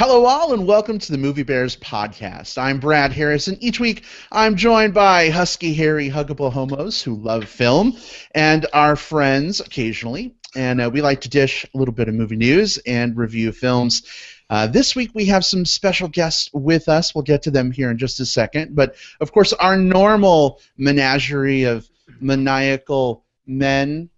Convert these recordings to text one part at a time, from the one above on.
Hello all and welcome to the Movie Bears podcast. I'm Brad Harris and each week I'm joined by husky, hairy, huggable homos who love film and our friends occasionally. And we like to dish a little bit of movie news and review films. This week we have some special guests with us. We'll get to them here in just a second. But of course our normal menagerie of maniacal men,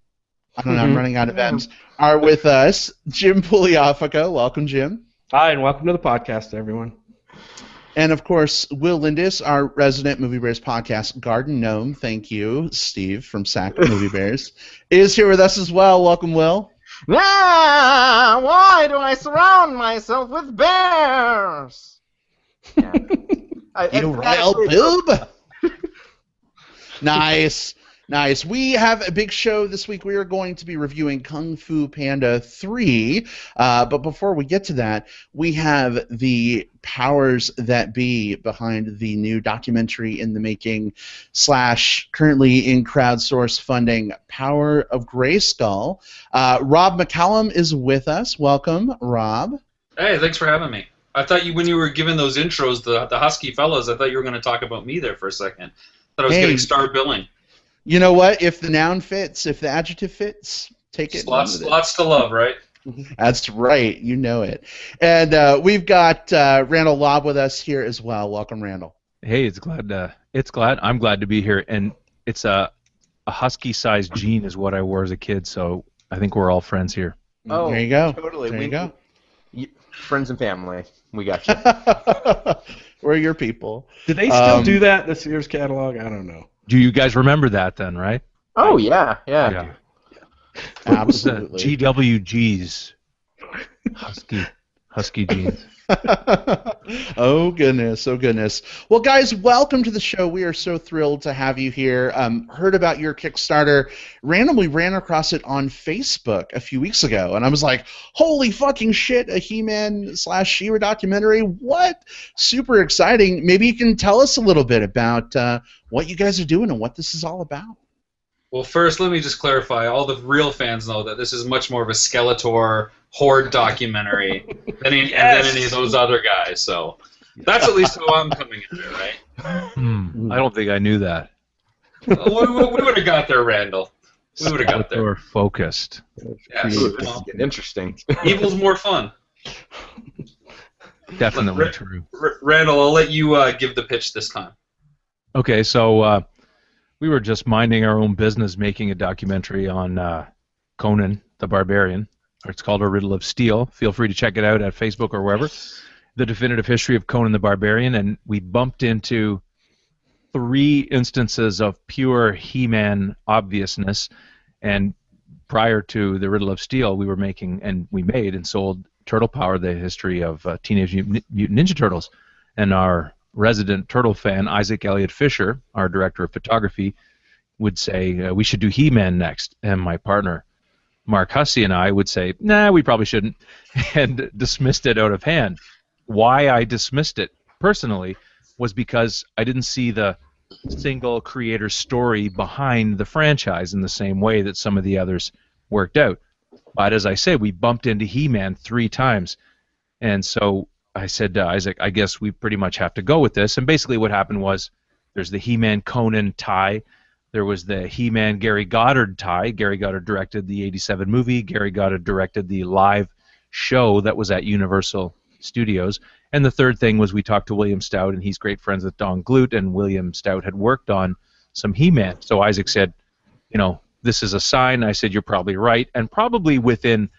I don't know, I'm running out of M's, are with us. Jim Pugliafico. Welcome, Jim. Hi, and welcome to the podcast, everyone. And, of course, Will Lindis, our resident Movie Bears podcast garden gnome. Thank you, Steve, from SAC Movie Bears, is here with us as well. Welcome, Will. Ah, why do I surround myself with bears? Yeah. You royal boob. Nice. Nice. We have a big show this week. We are going to be reviewing Kung Fu Panda 3. But before we get to that, we have the powers that be behind the new documentary in the making / currently in crowdsource funding, Power of Grayskull. Rob McCallum is with us. Welcome, Rob. Hey, thanks for having me. I thought when you were giving those intros, the husky fellas, I thought you were going to talk about me there for a second. I thought I was getting star billing. You know what? If the noun fits, if the adjective fits, take it. Lots to love, right? That's right. You know it. And we've got Randall Lobb with us here as well. Welcome, Randall. Hey, I'm glad to be here. And it's a husky-sized jean is what I wore as a kid, so I think we're all friends here. Oh, there you go. Totally. There you go. Friends and family. We got you. We're your people. Do they still do that in the Sears catalog? I don't know. Do you guys remember that then, right? Oh, yeah. Absolutely. GWGs. Husky jeans. Oh, goodness. Oh, goodness. Well, guys, welcome to the show. We are so thrilled to have you here. Heard about your Kickstarter. Randomly ran across it on Facebook a few weeks ago, and I was like, holy fucking shit, a He-Man / She-Ra documentary? What? Super exciting. Maybe you can tell us a little bit about what you guys are doing and what this is all about. Well, first, let me just clarify. All the real fans know that this is much more of a Skeletor horde documentary than any of those other guys. So that's at least how I'm coming into it, right? I don't think I knew that. We would have got there, Randall. We would have got there. Skeletor focused. Yes. Well, interesting. Evil's more fun. Definitely true. Randall, I'll let you give the pitch this time. Okay, so we were just minding our own business making a documentary on Conan the Barbarian. It's called A Riddle of Steel. Feel free to check it out at Facebook or wherever. The definitive history of Conan the Barbarian, and we bumped into 3 instances of pure He-Man obviousness. And prior to The Riddle of Steel, we were making, and we made and sold Turtle Power, the history of Teenage Mutant Ninja Turtles. And our resident turtle fan, Isaac Elliott Fisher, our director of photography, would say, we should do He-Man next. And my partner, Mark Hussey, and I would say, nah, we probably shouldn't, and dismissed it out of hand. Why I dismissed it, personally, was because I didn't see the single creator story behind the franchise in the same way that some of the others worked out. But as I say, we bumped into He-Man 3 times, and so I said to Isaac, I guess we pretty much have to go with this. And basically what happened was there's the He-Man Conan tie. There was the He-Man Gary Goddard tie. Gary Goddard directed the '87 movie. Gary Goddard directed the live show that was at Universal Studios. And the third thing was we talked to William Stout, and he's great friends with Don Glut, and William Stout had worked on some He-Man. So Isaac said, you know, this is a sign. I said, you're probably right. And probably within,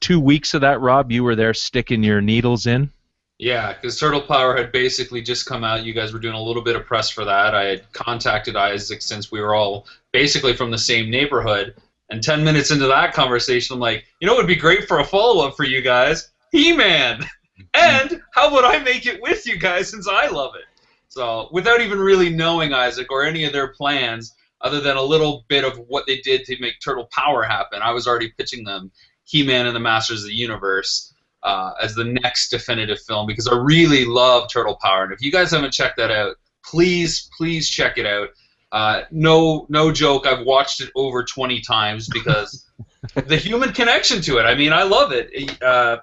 2 weeks of that, Rob, you were there sticking your needles in? Yeah, because Turtle Power had basically just come out. You guys were doing a little bit of press for that. I had contacted Isaac since we were all basically from the same neighborhood. And 10 minutes into that conversation, I'm like, you know what would be great for a follow-up for you guys? He-Man! And how would I make it with you guys since I love it? So without even really knowing Isaac or any of their plans, other than a little bit of what they did to make Turtle Power happen, I was already pitching them He-Man and the Masters of the Universe as the next definitive film, because I really love Turtle Power. And if you guys haven't checked that out, please check it out. No joke, I've watched it over 20 times because the human connection to it. I mean, I love it.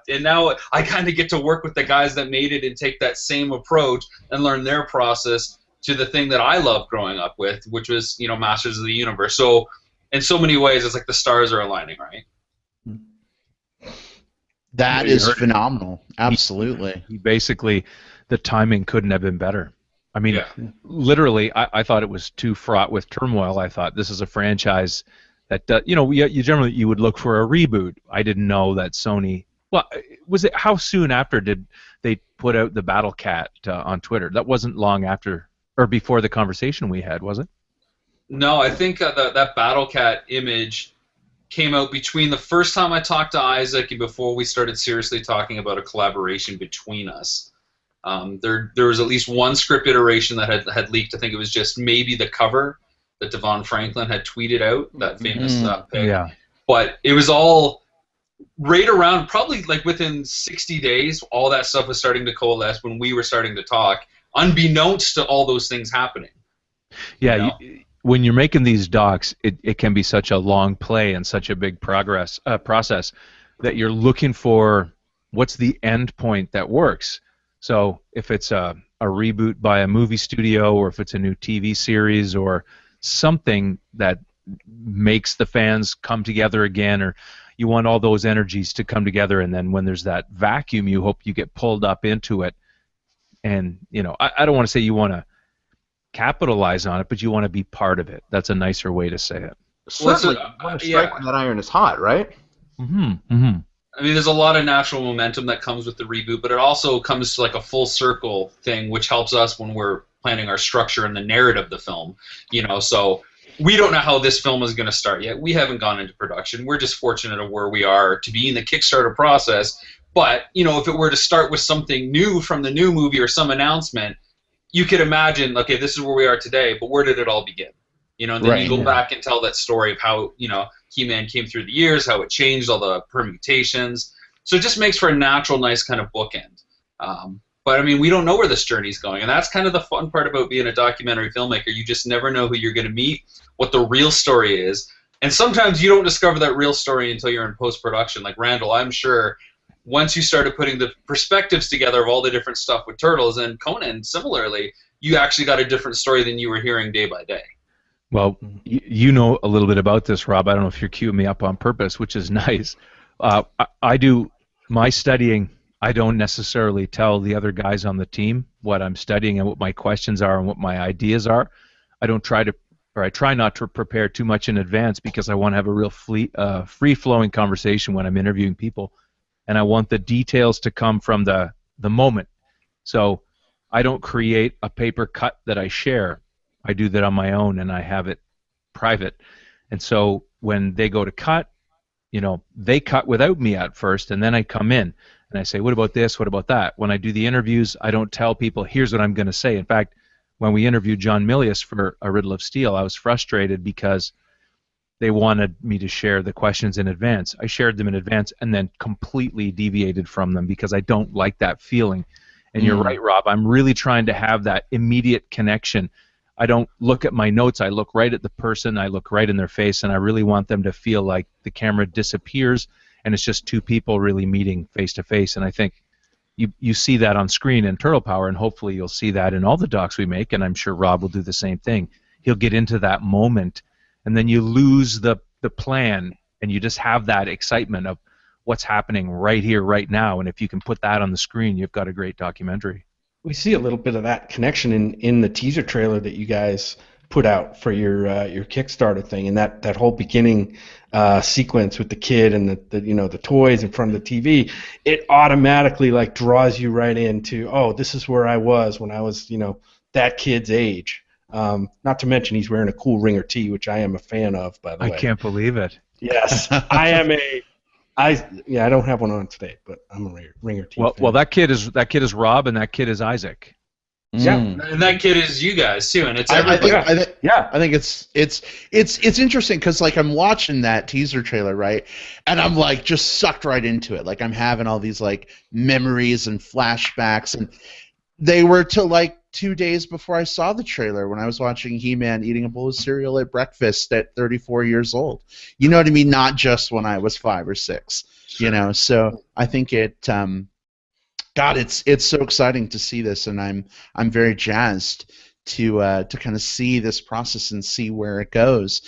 And now I kind of get to work with the guys that made it and take that same approach and learn their process to the thing that I loved growing up with, which was, Masters of the Universe. So in so many ways, it's like the stars are aligning, right? That is phenomenal. Absolutely. He basically, the timing couldn't have been better. I mean, literally, I thought it was too fraught with turmoil. I thought this is a franchise that, you generally you would look for a reboot. I didn't know that Sony. Well, how soon after did they put out the Battle Cat on Twitter? That wasn't long after or before the conversation we had, was it? No, I think that Battle Cat image came out between the first time I talked to Isaac and before we started seriously talking about a collaboration between us. There was at least one script iteration that had leaked. I think it was just maybe the cover that Devon Franklin had tweeted out, that famous pic. Yeah. But it was all right around, probably like within 60 days, all that stuff was starting to coalesce when we were starting to talk, unbeknownst to all those things happening. Yeah, when you're making these docs, it can be such a long play and such a big process that you're looking for what's the end point that works. So if it's a reboot by a movie studio, or if it's a new TV series, or something that makes the fans come together again, or you want all those energies to come together, and then when there's that vacuum, you hope you get pulled up into it. And, I don't want to say you want to capitalize on it, but you want to be part of it. That's a nicer way to say it. Certainly, you want to strike when that iron is hot, right? Mm-hmm. Mm-hmm. I mean, there's a lot of natural momentum that comes with the reboot, but it also comes to like a full circle thing, which helps us when we're planning our structure and the narrative of the film. So we don't know how this film is going to start yet. We haven't gone into production. We're just fortunate of where we are to be in the Kickstarter process. But, if it were to start with something new from the new movie or some announcement, you could imagine, okay, this is where we are today, but where did it all begin? And then you go back and tell that story of how, He-Man came through the years, how it changed, all the permutations. So it just makes for a natural, nice kind of bookend. But, I mean, we don't know where this journey's going, and that's kind of the fun part about being a documentary filmmaker. You just never know who you're going to meet, what the real story is. And sometimes you don't discover that real story until you're in post-production. Like Randall, I'm sure, once you started putting the perspectives together of all the different stuff with Turtles, and Conan, similarly, you actually got a different story than you were hearing day by day. Well, you know a little bit about this, Rob. I don't know if you're queuing me up on purpose, which is nice. I do my studying. I don't necessarily tell the other guys on the team what I'm studying and what my questions are and what my ideas are. I try not to prepare too much in advance because I want to have a real free-flowing conversation when I'm interviewing people, and I want the details to come from the moment. So I don't create a paper cut that I share. I do that on my own, and I have it private. And so when they go to cut, they cut without me at first, and then I come in, and I say, what about this, what about that? When I do the interviews, I don't tell people, here's what I'm going to say. In fact, when we interviewed John Milius for A Riddle of Steel, I was frustrated because they wanted me to share the questions in advance. I shared them in advance and then completely deviated from them because I don't like that feeling. And you're right, Rob. I'm really trying to have that immediate connection. I don't look at my notes. I look right at the person. I look right in their face, and I really want them to feel like the camera disappears and it's just two people really meeting face to face. And I think you see that on screen in Turtle Power, and hopefully you'll see that in all the docs we make, and I'm sure Rob will do the same thing. He'll get into that moment, and then you lose the plan, and you just have that excitement of what's happening right here, right now. And if you can put that on the screen, you've got a great documentary. We see a little bit of that connection in the teaser trailer that you guys put out for your Kickstarter thing, and that whole beginning sequence with the kid and the toys in front of the TV. It automatically draws you right into, oh, this is where I was when I was that kid's age. Not to mention he's wearing a cool Ringer tee, which I am a fan of, by the way. I can't believe it. Yes, I am I don't have one on today, but I'm a Ringer tee. Well, that kid is Rob, and that kid is Isaac. Yeah, and that kid is you guys too, and it's I everybody. think it's interesting because I'm watching that teaser trailer, right, and I'm just sucked right into it. I'm having all these memories and flashbacks, and they were to 2 days before I saw the trailer when I was watching He-Man eating a bowl of cereal at breakfast at 34 years old. You know what I mean? Not just when I was 5 or 6. Sure. You know, so I think it. God, it's so exciting to see this, and I'm very jazzed to kind of see this process and see where it goes.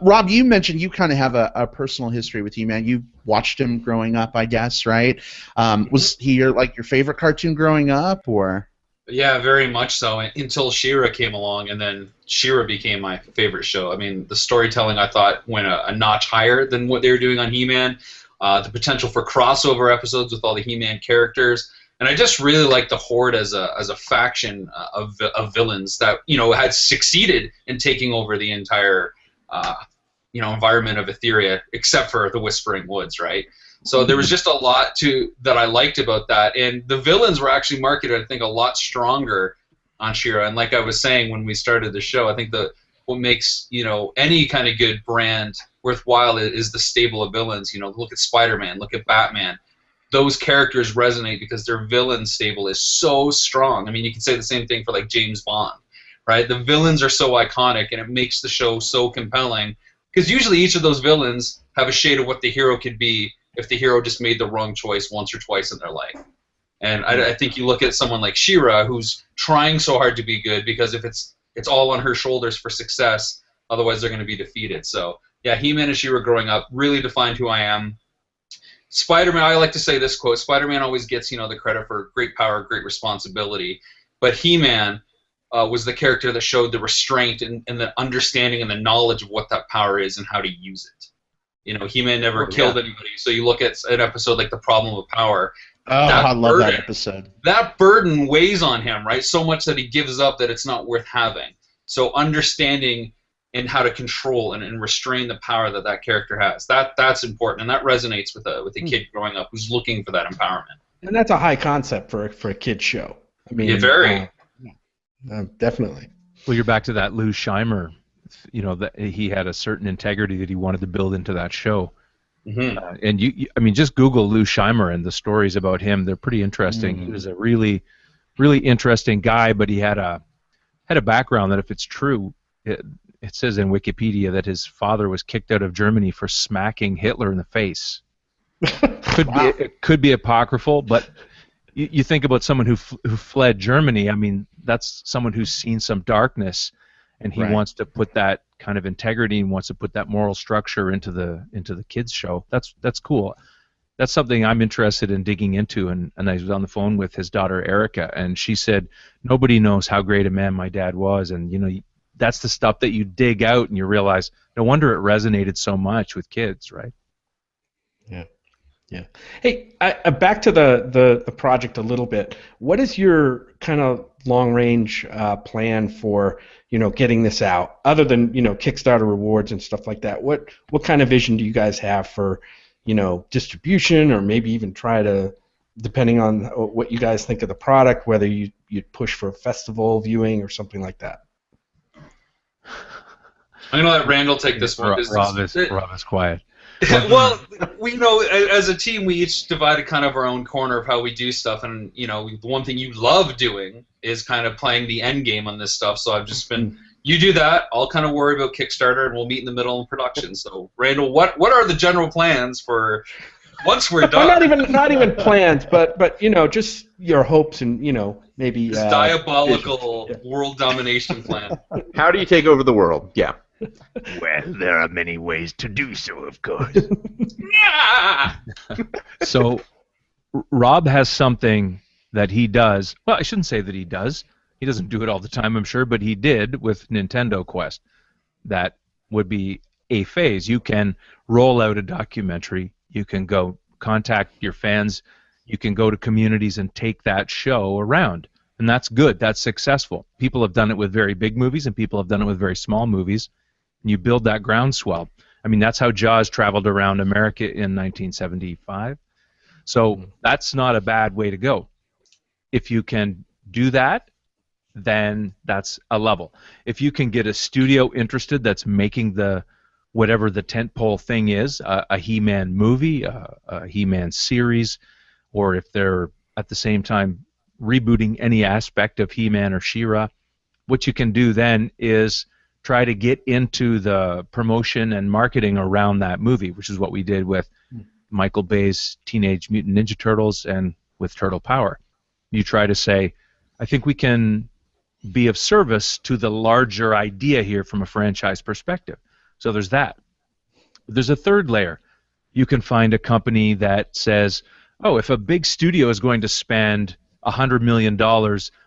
Rob, you mentioned you kind of have a personal history with He-Man. You watched him growing up, I guess, right? Was he your favorite cartoon growing up, or? Yeah, very much so. Until She-Ra came along, and then She-Ra became my favorite show. I mean, the storytelling I thought went a notch higher than what they were doing on He-Man. The potential for crossover episodes with all the He-Man characters. And I just really like the Horde as a faction of villains that had succeeded in taking over the entire environment of Etheria, except for the Whispering Woods, right? So there was just a lot that I liked about that, and the villains were actually marketed, I think, a lot stronger on She-Ra. And like I was saying when we started the show, I think what makes any kind of good brand worthwhile is the stable of villains. Look at Spider-Man, look at Batman. Those characters resonate because their villain stable is so strong. I mean, you can say the same thing for like James Bond, right? The villains are so iconic, and it makes the show so compelling because usually each of those villains have a shade of what the hero could be if the hero just made the wrong choice once or twice in their life. And I think you look at someone like She-Ra, who's trying so hard to be good because if it's all on her shoulders for success, otherwise they're going to be defeated. So yeah, He-Man and She-Ra growing up really defined who I am. Spider-Man, I like to say this quote, Spider-Man always gets, the credit for great power, great responsibility, but He-Man was the character that showed the restraint and the understanding and the knowledge of what that power is and how to use it. He-Man never killed anybody, so you look at an episode like The Problem of Power. Oh, I love that episode. That burden weighs on him, right? So much that he gives up that it's not worth having. So understanding and how to control and restrain the power that character has. That's important, and that resonates with a kid growing up who's looking for that empowerment. And that's a high concept for a kid's show. I mean, yeah, very. Definitely. Well, you're back to that Lou Scheimer. That he had a certain integrity that he wanted to build into that show. Mm-hmm. And just Google Lou Scheimer and the stories about him. They're pretty interesting. Mm-hmm. He was a really, really interesting guy, but he had a background that, if it's true, it says in Wikipedia that his father was kicked out of Germany for smacking Hitler in the face. It could be apocryphal, but you think about someone who fled Germany. I mean, that's someone who's seen some darkness, and he wants to put that kind of integrity and wants to put that moral structure into the kids show. That's cool. That's something I'm interested in digging into. And I was on the phone with his daughter Erica, and she said nobody knows how great a man my dad was, and that's the stuff that you dig out and you realize no wonder it resonated so much with kids, right? Yeah. Hey, back to the project a little bit. What is your kind of long range plan for getting this out? Other than Kickstarter rewards and stuff like that, what kind of vision do you guys have for distribution, or maybe even try to, depending on what you guys think of the product, whether you'd push for festival viewing or something like that? I'm gonna let Randall take this one. Rob is quiet. Well, as a team, we each divided kind of our own corner of how we do stuff, and the one thing you love doing is kind of playing the end game on this stuff. So I've just been, you do that, I'll kind of worry about Kickstarter, and we'll meet in the middle in production. So Randall, what are the general plans for once we're done? not even plans, but just your hopes and maybe this diabolical world domination plan. How do you take over the world? Yeah. Well, there are many ways to do so, of course. So Rob has something that he does. Well, I shouldn't say that he does. He doesn't do it all the time, I'm sure, but he did with Nintendo Quest. That would be a phase. You can roll out a documentary. You can go contact your fans. You can go to communities and take that show around. And that's good. That's successful. People have done it with very big movies, and people have done it with very small movies. And you build that groundswell. I mean, that's how Jaws traveled around America in 1975. So that's not a bad way to go. If you can do that, then that's a level. If you can get a studio interested that's making whatever the tentpole thing is, a He-Man movie, a He-Man series, or if they're at the same time rebooting any aspect of He-Man or She-Ra, what you can do then is try to get into the promotion and marketing around that movie, which is what we did with Michael Bay's Teenage Mutant Ninja Turtles and with Turtle Power. You try to say, I think we can be of service to the larger idea here from a franchise perspective. So there's that. There's a third layer. You can find a company that says, oh, if a big studio is going to spend $100 million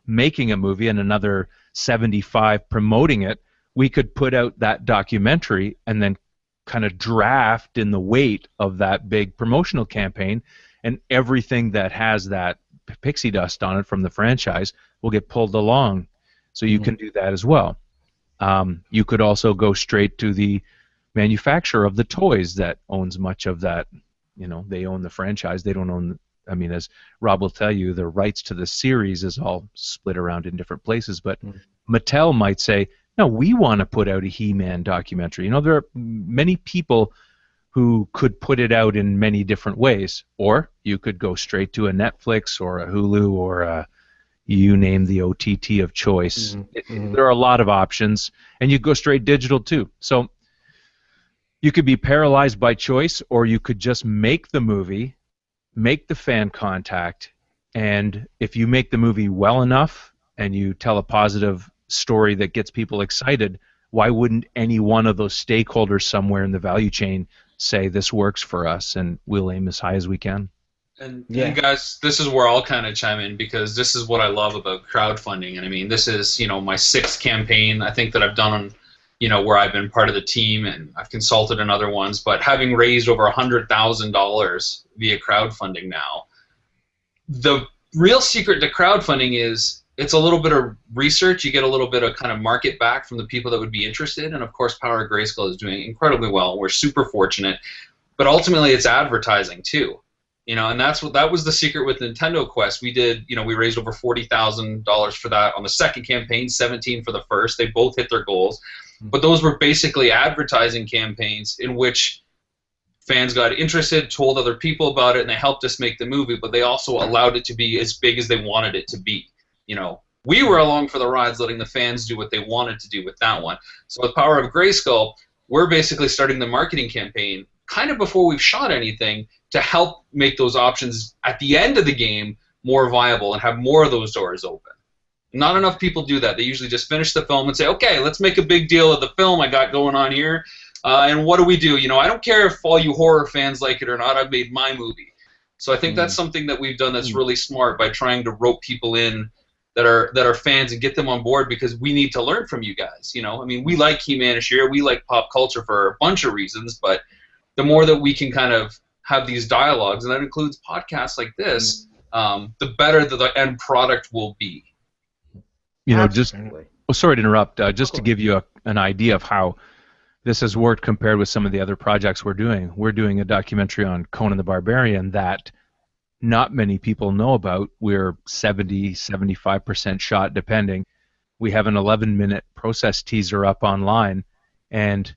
making a movie and another 75 promoting it, we could put out that documentary and then kind of draft in the weight of that big promotional campaign, and everything that has that pixie dust on it from the franchise will get pulled along. So you can do that as well. You could also go straight to the manufacturer of the toys that owns much of that. You know, they own the franchise. They don't own, I mean, as Rob will tell you, the rights to the series is all split around in different places. But Mattel might say, no, we want to put out a He-Man documentary. You know, there are many people who could put it out in many different ways. Or you could go straight to a Netflix or a Hulu or a, you name the OTT of choice. There are a lot of options. And you go straight digital too. So you could be paralyzed by choice, or you could just make the movie, make the fan contact, and if you make the movie well enough and you tell a positive story that gets people excited, why wouldn't any one of those stakeholders somewhere in the value chain say this works for us and we'll aim as high as we can? And guys, this is where I'll kind of chime in, because this is what I love about crowdfunding. And I mean, this is, you know, my 6th campaign I think that I've done on, you know, where I've been part of the team, and I've consulted in other ones, but having raised over $100,000 via crowdfunding now, the real secret to crowdfunding is it's a little bit of research. You get a little bit of kind of market back from the people that would be interested, and of course Power of Grayskull is doing incredibly well. We're super fortunate, but ultimately it's advertising too. You know, and that was the secret with Nintendo Quest. We did, you know, we raised over $40,000 for that on the second campaign, 17 for the first. They both hit their goals. But those were basically advertising campaigns in which fans got interested, told other people about it, and they helped us make the movie, but they also allowed it to be as big as they wanted it to be. You know, we were along for the rides, letting the fans do what they wanted to do with that one. So with Power of Grayskull, we're basically starting the marketing campaign kind of before we've shot anything to help make those options at the end of the game more viable and have more of those doors open. Not enough people do that. They usually just finish the film and say, okay, let's make a big deal of the film I got going on here. And what do we do? You know, I don't care if all you horror fans like it or not. I've made my movie. So I think that's something that we've done that's really smart by trying to rope people in that are fans and get them on board, because we need to learn from you guys. You know, I mean, we like He-Man and She-Ra, we like pop culture for a bunch of reasons, but the more that we can kind of have these dialogues, and that includes podcasts like this, the better the end product will be. You know, just sorry to interrupt. Just to give you an idea of how this has worked compared with some of the other projects we're doing. We're doing a documentary on Conan the Barbarian that not many people know about. We're 70-75% shot, depending. We have an 11-minute process teaser up online, and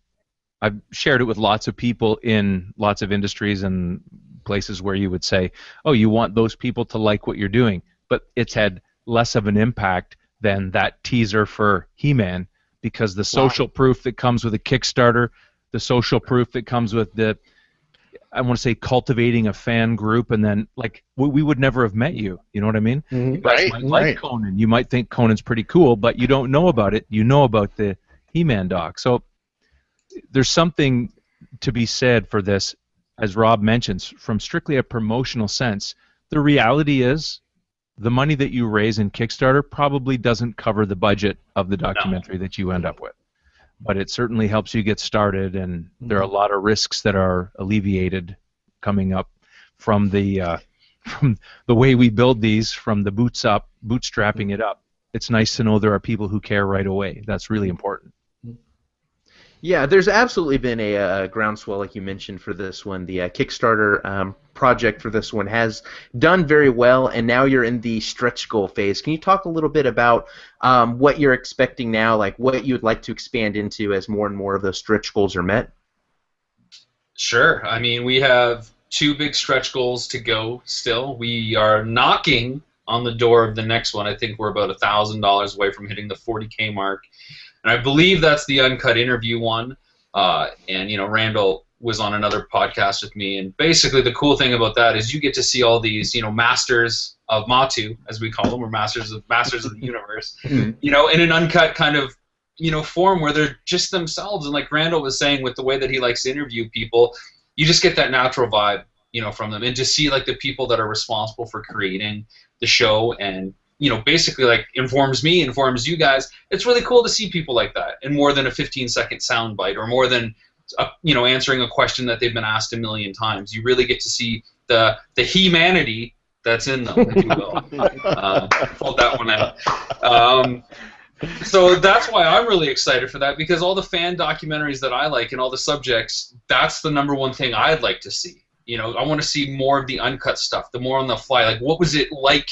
I've shared it with lots of people in lots of industries and places where you would say, oh, you want those people to like what you're doing, but it's had less of an impact than that teaser for He-Man, because the social proof that comes with a Kickstarter, the social proof that comes with the, I want to say, cultivating a fan group, and then, like, we would never have met you. You know what I mean? You guys might like Conan. You might think Conan's pretty cool, but you don't know about it. You know about the He-Man doc. So there's something to be said for this, as Rob mentions, from strictly a promotional sense. The reality is, the money that you raise in Kickstarter probably doesn't cover the budget of the documentary that you end up with. But it certainly helps you get started, and there are a lot of risks that are alleviated coming up from the way we build these, from the boots up, bootstrapping it up. It's nice to know there are people who care right away. That's really important. Yeah, there's absolutely been a groundswell, like you mentioned, for this one. The Kickstarter project for this one has done very well, and now you're in the stretch goal phase. Can you talk a little bit about what you're expecting now, like what you'd like to expand into as more and more of those stretch goals are met? Sure. I mean, we have 2 big stretch goals to go still. We are knocking on the door of the next one. I think we're about $1,000 away from hitting the 40K mark, and I believe that's the uncut interview one. And Randall was on another podcast with me, and basically the cool thing about that is you get to see all these masters of Matu, as we call them, or masters of the universe, in an uncut kind of form where they're just themselves. And like Randall was saying, with the way that he likes to interview people, you just get that natural vibe from them, and to see like the people that are responsible for creating the show, and basically like informs you guys. It's really cool to see people like that, and more than a 15-second soundbite, or more than answering a question that they've been asked a million times. You really get to see the humanity that's in them, if you will. Pulled that one out. So that's why I'm really excited for that, because all the fan documentaries that I like and all the subjects, that's the number one thing I'd like to see. I want to see more of the uncut stuff, the more on the fly. Like, what was it like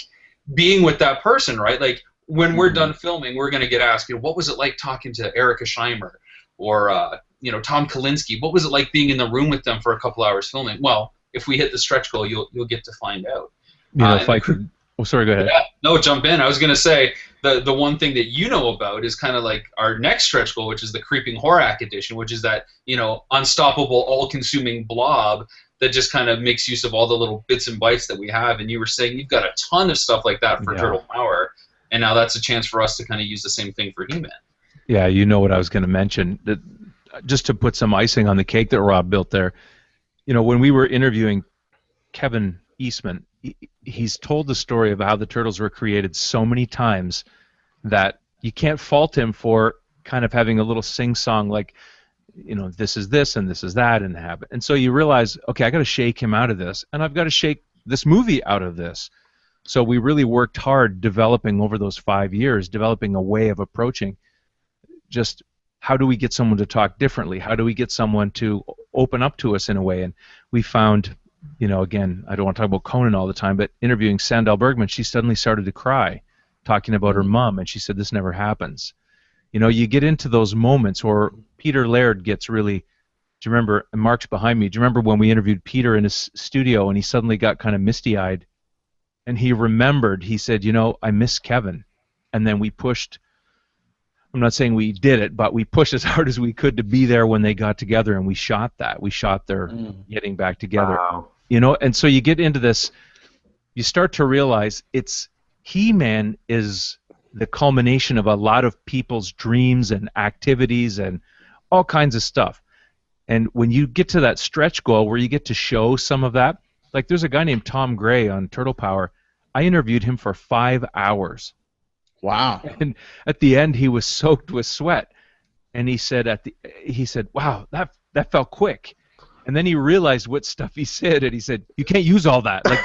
being with that person, right? Like, when we're done filming, we're going to get asked, what was it like talking to Erica Scheimer or, Tom Kalinske? What was it like being in the room with them for a couple hours filming? Well, if we hit the stretch goal, you'll get to find out. If I could... Oh, sorry, go ahead. Yeah, no, jump in. I was going to say, the one thing that you know about is kind of like our next stretch goal, which is the Creeping Horak edition, which is that, unstoppable, all-consuming blob that just kind of makes use of all the little bits and bytes that we have. And you were saying you've got a ton of stuff like that for Turtle Power, and now that's a chance for us to kind of use the same thing for He-Man. Yeah, you know what I was going to mention. That, just to put some icing on the cake that Rob built there, when we were interviewing Kevin Eastman, he's told the story of how the Turtles were created so many times that you can't fault him for kind of having a little sing-song like, this is this and this is that and habit. And so you realize, okay, I got to shake him out of this, and I've got to shake this movie out of this. So we really worked hard developing over those 5 years, developing a way of approaching just how do we get someone to talk differently? How do we get someone to open up to us in a way? And we found, again, I don't want to talk about Conan all the time, but interviewing Sandel Bergman, she suddenly started to cry, talking about her mom, and she said, this never happens. You get into those moments, or Peter Laird gets really, do you remember, and Mark's behind me, do you remember when we interviewed Peter in his studio and he suddenly got kind of misty-eyed, and he remembered, he said, I miss Kevin. And then we pushed, I'm not saying we did it, but we pushed as hard as we could to be there when they got together, and we shot that. We shot their getting back together. Wow. And so you get into this, you start to realize He-Man is the culmination of a lot of people's dreams and activities and all kinds of stuff. And when you get to that stretch goal where you get to show some of that, like there's a guy named Tom Gray on Turtle Power. I interviewed him for 5 hours. Wow. And at the end, he was soaked with sweat. And he said, wow, that felt quick. And then he realized what stuff he said, and he said, you can't use all that. Like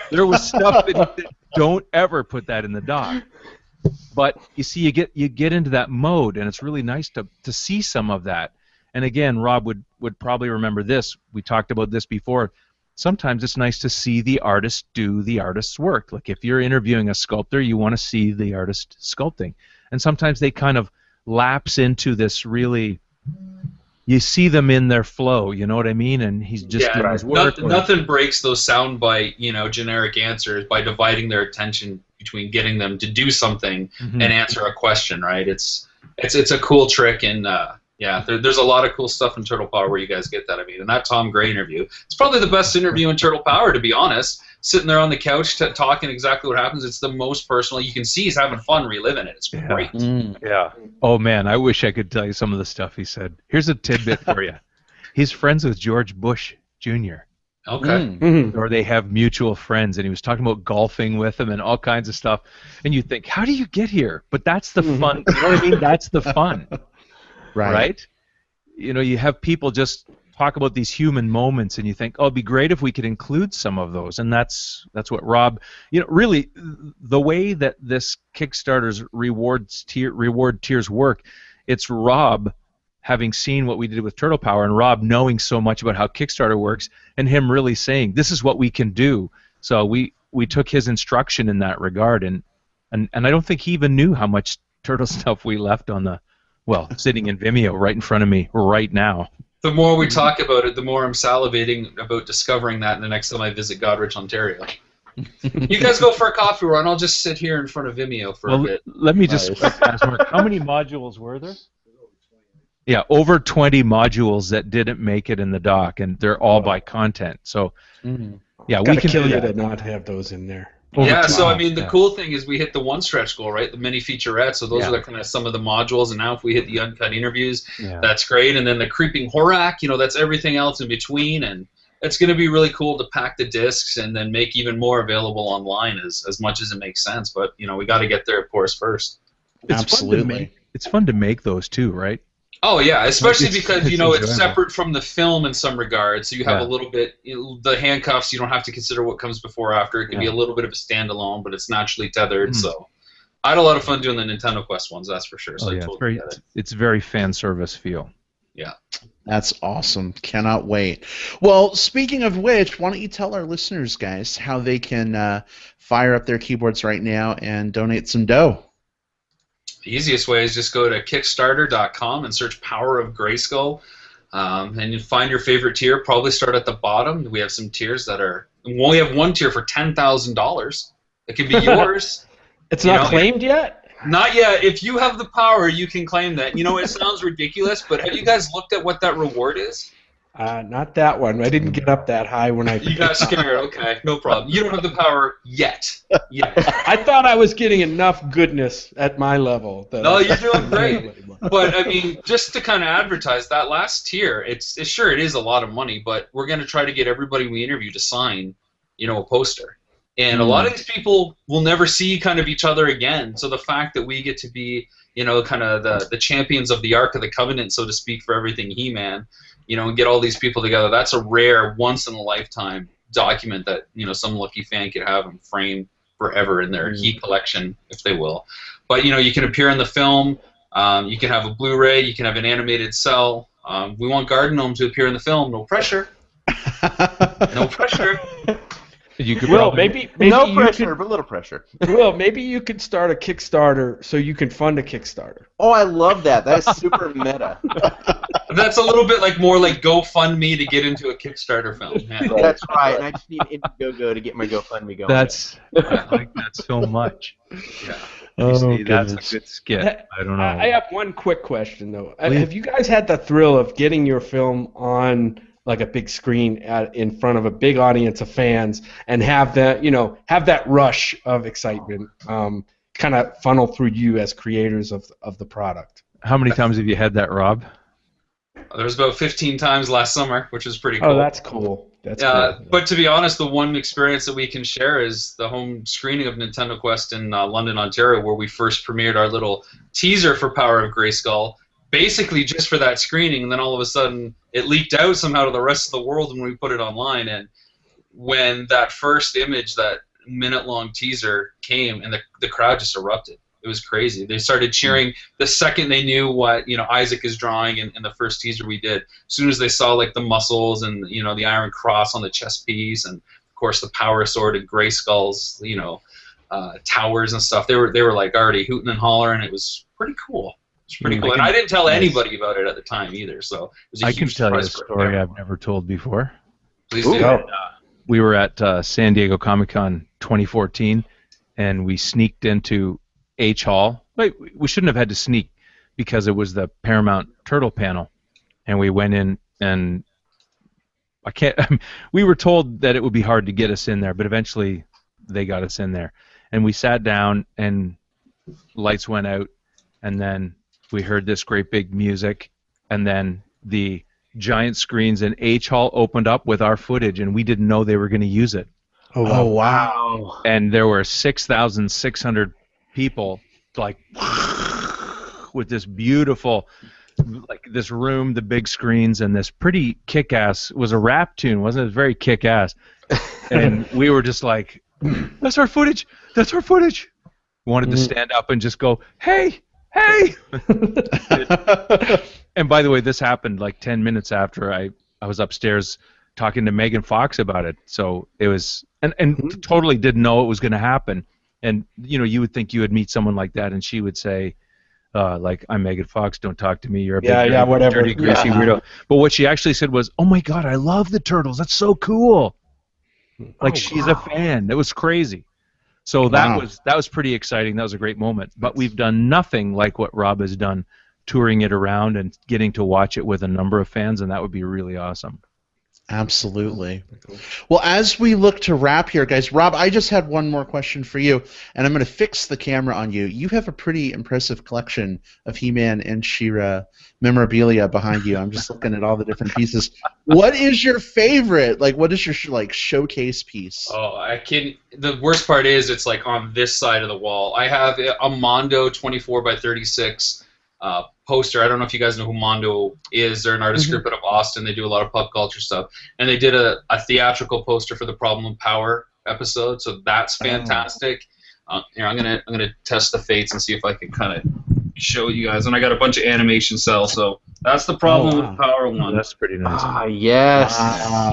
there was stuff that he said, don't ever put that in the doc. But you see, you get into that mode, and it's really nice to see some of that. And again, Rob would probably remember this. We talked about this before. Sometimes it's nice to see the artist do the artist's work. Like if you're interviewing a sculptor, you want to see the artist sculpting. And sometimes they kind of lapse into this really, you see them in their flow, you know what I mean? And he's just doing his work. Nothing breaks those soundbite, generic answers by dividing their attention between getting them to do something and answer a question, right? It's a cool trick, and there's a lot of cool stuff in Turtle Power where you guys get that. I mean, and that Tom Gray interview, it's probably the best interview in Turtle Power, to be honest. Sitting there on the couch talking exactly what happens. It's the most personal. You can see he's having fun reliving it. It's great. Yeah. Oh, man, I wish I could tell you some of the stuff he said. Here's a tidbit for you. He's friends with George Bush Jr. Okay. Or they have mutual friends, and he was talking about golfing with him and all kinds of stuff. And you think, how do you get here? But that's the fun. You know what I mean? That's the fun. Right? You have people just talk about these human moments, and you think, oh, it'd be great if we could include some of those. And that's what Rob, really, the way that this Kickstarter's reward tiers work, it's Rob having seen what we did with Turtle Power, and Rob knowing so much about how Kickstarter works, and him really saying, this is what we can do. So we took his instruction in that regard, and I don't think he even knew how much Turtle stuff we left on the, sitting in Vimeo right in front of me right now. The more we talk about it, the more I'm salivating about discovering that the next time I visit Goderich, Ontario. You guys go for a coffee run. I'll just sit here in front of Vimeo for a bit. Let me just ask Mark, how many modules were there? Yeah, over 20 modules that didn't make it in the dock, and they're all by content. So, yeah, we can kill do you that. to not have those in there. Yeah, so I mean, the cool thing is we hit the one stretch goal, right? The mini featurette. So those are the kind of some of the modules, and now if we hit the uncut interviews, that's great. And then the creeping Horak, that's everything else in between, and it's going to be really cool to pack the discs and then make even more available online as much as it makes sense. But we got to get there, of course, first. Absolutely. It's fun to make those too, right? Oh yeah, especially because it's enjoyable. separate from the film in some regards. So you have a little bit the handcuffs. You don't have to consider what comes before or after. It can be a little bit of a standalone, but it's naturally tethered. So I had a lot of fun doing the Nintendo Quest ones. That's for sure. So it's very fan service feel. Yeah. That's awesome. Cannot wait. Well, speaking of which, why don't you tell our listeners, guys, how they can fire up their keyboards right now and donate some dough? The easiest way is just go to Kickstarter.com and search Power of Grayskull, and you find your favorite tier. Probably start at the bottom. We have some tiers that are. We only have one tier for $10,000. It can be yours. It's not claimed yet? Not yet. If you have the power, you can claim that. It sounds ridiculous, but have you guys looked at what that reward is? Not that one. I didn't get up that high when I. You got scared. Okay, no problem. You don't have the power yet. I thought I was getting enough goodness at my level. No, you're doing great. But I mean, just to kind of advertise that last tier, it's sure it is a lot of money, but we're going to try to get everybody we interview to sign, a poster. And a lot of these people will never see kind of each other again. So the fact that we get to be, kind of the champions of the Ark of the Covenant, so to speak, for everything He-Man. And get all these people together. That's a rare, once-in-a-lifetime document that, some lucky fan could have and frame forever in their He collection, if they will. But, you can appear in the film. You can have a Blu-ray. You can have an animated cell. We want Garden Gnome to appear in the film. No pressure. No pressure. You could maybe no pressure, but a little pressure. Will, maybe you could start a Kickstarter so you can fund a Kickstarter. Oh, I love that. That's super meta. That's a little bit more like GoFundMe to get into a Kickstarter film. Yeah. That's right, and I just need Indiegogo to get my GoFundMe going. I like that so much. Yeah. That's a good skit. I don't know. I have one quick question though. Have you guys had the thrill of getting your film on like a big screen in front of a big audience of fans and have that rush of excitement kind of funnel through you as creators of the product? How many times have you had that, Rob? There was about 15 times last summer, which was pretty cool. Oh, that's cool. That's cool. But to be honest, the one experience that we can share is the home screening of Nintendo Quest in London, Ontario, where we first premiered our little teaser for Power of Grayskull, basically just for that screening, and then all of a sudden it leaked out somehow to the rest of the world when we put it online. And when that first image, that minute-long teaser came, and the crowd just erupted. It was crazy. They started cheering the second they knew what Isaac is drawing in the first teaser we did. As soon as they saw the muscles and the Iron Cross on the chest piece, and of course the Power Sword and Grayskull's towers and stuff, they were already hooting and hollering. It was pretty cool. It's pretty cool. And I didn't tell anybody about it at the time either, so it was a huge I can tell you a surprise for story everyone. I've never told before. Please do. We were at San Diego Comic-Con 2014, and we sneaked into H Hall. Wait, we shouldn't have had to sneak because it was the Paramount Turtle panel, and we went in, and we were told that it would be hard to get us in there, but eventually they got us in there, and we sat down, and lights went out, and then we heard this great big music, and then the giant screens in H Hall opened up with our footage, and we didn't know they were going to use it. Oh wow! And there were 6,600 people, with this beautiful, this room, the big screens, and this pretty kick-ass, was a rap tune, wasn't it? It was very kick-ass. And we were just like, that's our footage! That's our footage! We wanted to stand up and just go, hey! Hey! And by the way, this happened 10 minutes after I was upstairs talking to Megan Fox about it. So it was, and totally didn't know it was going to happen. And, you would think you would meet someone like that, and she would say, I'm Megan Fox, don't talk to me, you're a big dirty, greasy weirdo. But what she actually said was, oh my God, I love the turtles, that's so cool. Like she's a fan. It was crazy. So that was pretty exciting. That was a great moment. But we've done nothing like what Rob has done, touring it around and getting to watch it with a number of fans, and that would be really awesome. Absolutely. Well, as we look to wrap here, guys, Rob, I just had one more question for you, and I'm going to fix the camera on you. You have a pretty impressive collection of He-Man and She-Ra memorabilia behind you. I'm just looking at all the different pieces. What is your favorite? Like, what is your showcase piece? Oh, the worst part is it's like on this side of the wall. I have a Mondo 24 by 36 poster. I don't know if you guys know who Mondo is. They're an artist group out of Austin. They do a lot of pop culture stuff, and they did a theatrical poster for the Problem of Power episode. So that's fantastic. Here, I'm gonna test the fates and see if I can kind of show you guys. And I got a bunch of animation cells. So that's the Problem of Power one. That's pretty nice. Ah, yes.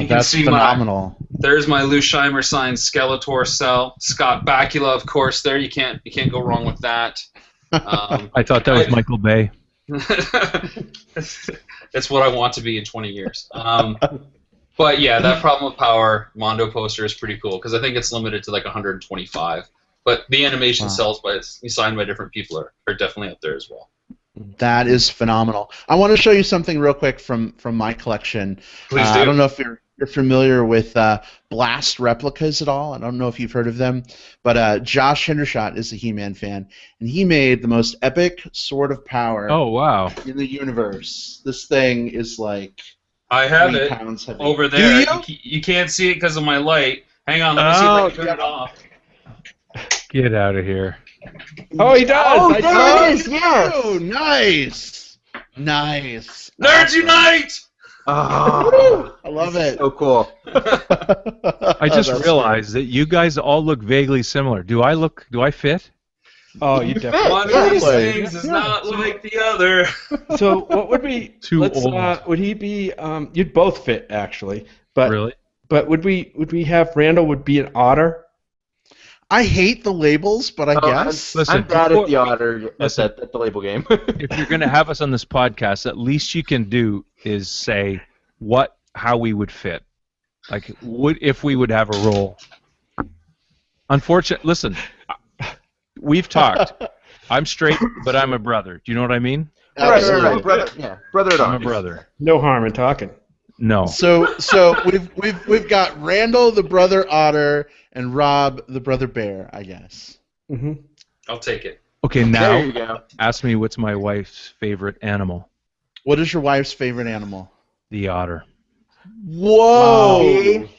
You can That's see phenomenal. There's my Lou Scheimer signed Skeletor cell. Scott Bakula, of course. There, you can't go wrong with that. I thought that was Michael Bay. That's what I want to be in 20 years. But yeah, that Problem of Power Mondo poster is pretty cool because I think it's limited to like 125. But the animation cells signed by different people are definitely up there as well. That is phenomenal. I want to show you something real quick from my collection. Please do. I don't know if you're familiar with Blast replicas at all. I don't know if you've heard of them, but Josh Hendershot is a He-Man fan, and he made the most epic Sword of Power in the universe. This thing is like I have 3 it pounds heavy. over there. Do You can't see it because of my light. Hang on, let me see if I can turn it off. Get out of here. Oh, he does! Oh, I there it saw is. Yes. Oh, nice. Nerds Awesome. Unite! Oh, I love it. so cool. I just realized that you guys all look vaguely similar. Do I fit? Oh, you definitely. One of these things is not like the other. So what would be? Too old. Would he be? You'd both fit actually, but Really? But would we have Randall would be an otter? I hate the labels, but I guess. Listen, I'm bad at the otter at Listen. the label game. If you're going to have us on this podcast, at least you can do is say how we would fit. Like, if we would have a role. Unfortunately, listen, we've talked. I'm straight, but I'm a brother. Do you know what I mean? Absolutely. Brother, yeah, brother at I'm a arms. brother. No harm in talking. No. So we've got Randall the brother otter and Rob the brother bear, I guess. Mm-hmm. I'll take it. Okay, There now you go. ask me what's my wife's favorite animal. What is your wife's favorite animal? The otter. Whoa! See?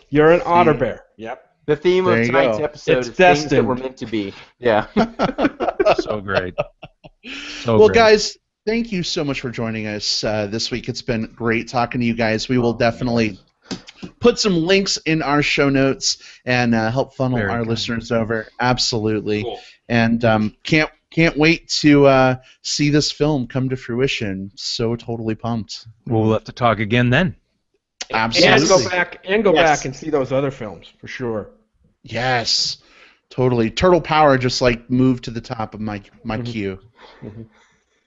You're an otter bear. Yep. The theme There of you tonight's go. episode It's is things that destined. were meant to be. Yeah. So great. So Well, great. guys, thank you so much for joining us this week. It's been great talking to you guys. We will definitely put some links in our show notes and help funnel Very our kind. listeners over. Absolutely. Cool. And can't wait to see this film come to fruition. So totally pumped. We'll have to talk again then. Absolutely. And go Yes. back and see those other films for sure. Yes. Totally. Turtle Power just like moved to the top of my queue.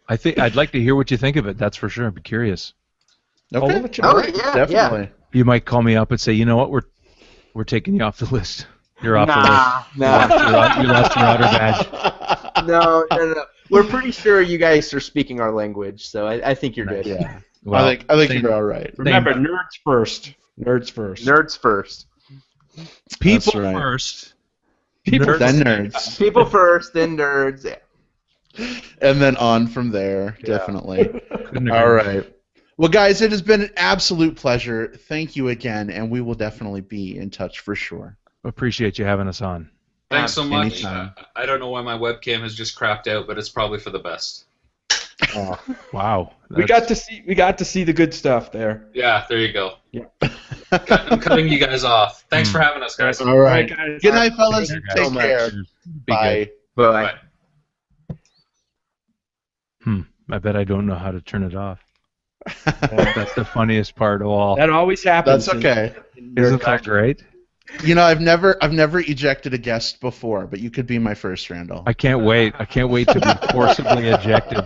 I'd like to hear what you think of it. That's for sure. I'd be curious. Okay. I'll let you know. Oh, yeah, Definitely. You might call me up and say, you know what, we're taking you off the list. You're off the list. Nah. You lost your otter badge. No. We're pretty sure you guys are speaking our language, so I think you're good. Yeah. Well, I think same- you're all right. Remember, nerds first. Nerds first. Nerds first. People That's right. first. People Nerds- Then nerds. People first, then nerds. Yeah. And then on from there, definitely. Couldn't agree All more. right. Well, guys, it has been an absolute pleasure. Thank you again, and we will definitely be in touch for sure. Appreciate you having us on. Thanks so much. Anytime. I don't know why my webcam has just crapped out, but it's probably for the best. Wow. We got to see the good stuff there. Yeah, there you go. Yeah. I'm cutting you guys off. Thanks for having us, guys. All right. guys. Good night, fellas. Take care, Take so much. care. Be Bye. Bye. good. I bet I don't know how to turn it off. That's the funniest part of all. That always happens. That's okay. Isn't that great? You know, I've never ejected a guest before, but you could be my first, Randall. I can't wait. I can't wait to be forcibly ejected,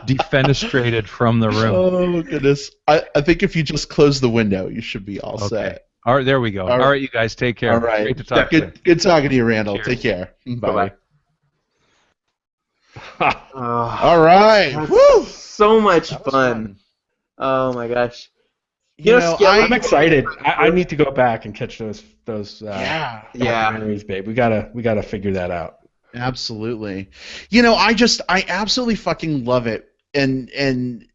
defenestrated from the room. Oh goodness! I think if you just close the window, you should be all Okay. set. All right, there we go. All All right, you guys, take care. All right. Great to talk to you. Good talking to you, Randall. Cheers. Take care. Bye-bye. All right. That's Woo! so much That was fun. Oh my gosh. You know, Skelly- I'm excited. I need to go back and catch those Yeah. documentaries, babe. We gotta figure that out. Absolutely. You know, I absolutely fucking love it. And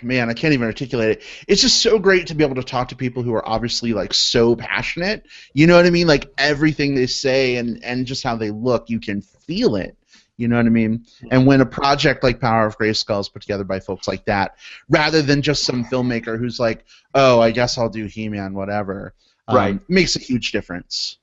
man, I can't even articulate it. It's just so great to be able to talk to people who are obviously like so passionate. You know what I mean? Like everything they say and just how they look, you can feel it. You know what I mean? And when a project like Power of Grayskull is put together by folks like that, rather than just some filmmaker who's like, oh, I guess I'll do He-Man, whatever, Right. makes a huge difference.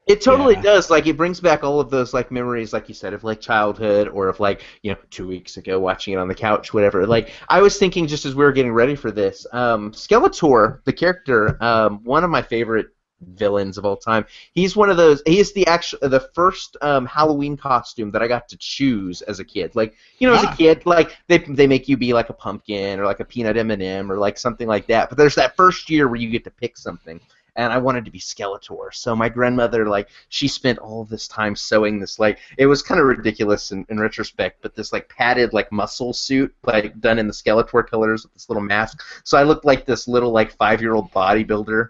It totally Yeah. does. Like, it brings back all of those, like, memories, like you said, of, like, childhood or of, like, 2 weeks ago watching it on the couch, whatever. Like, I was thinking just as we were getting ready for this, Skeletor, the character, one of my favorite villains of all time. He's one of those. He is the first Halloween costume that I got to choose as a kid. Like, as a kid, like they make you be like a pumpkin or like a peanut M&M or like something like that. But there's that first year where you get to pick something. And I wanted to be Skeletor. So my grandmother, like, she spent all of this time sewing this, like, it was kind of ridiculous in retrospect, but this, like, padded, like, muscle suit, like, done in the Skeletor colors with this little mask. So I looked like this little, like, 5-year-old bodybuilder,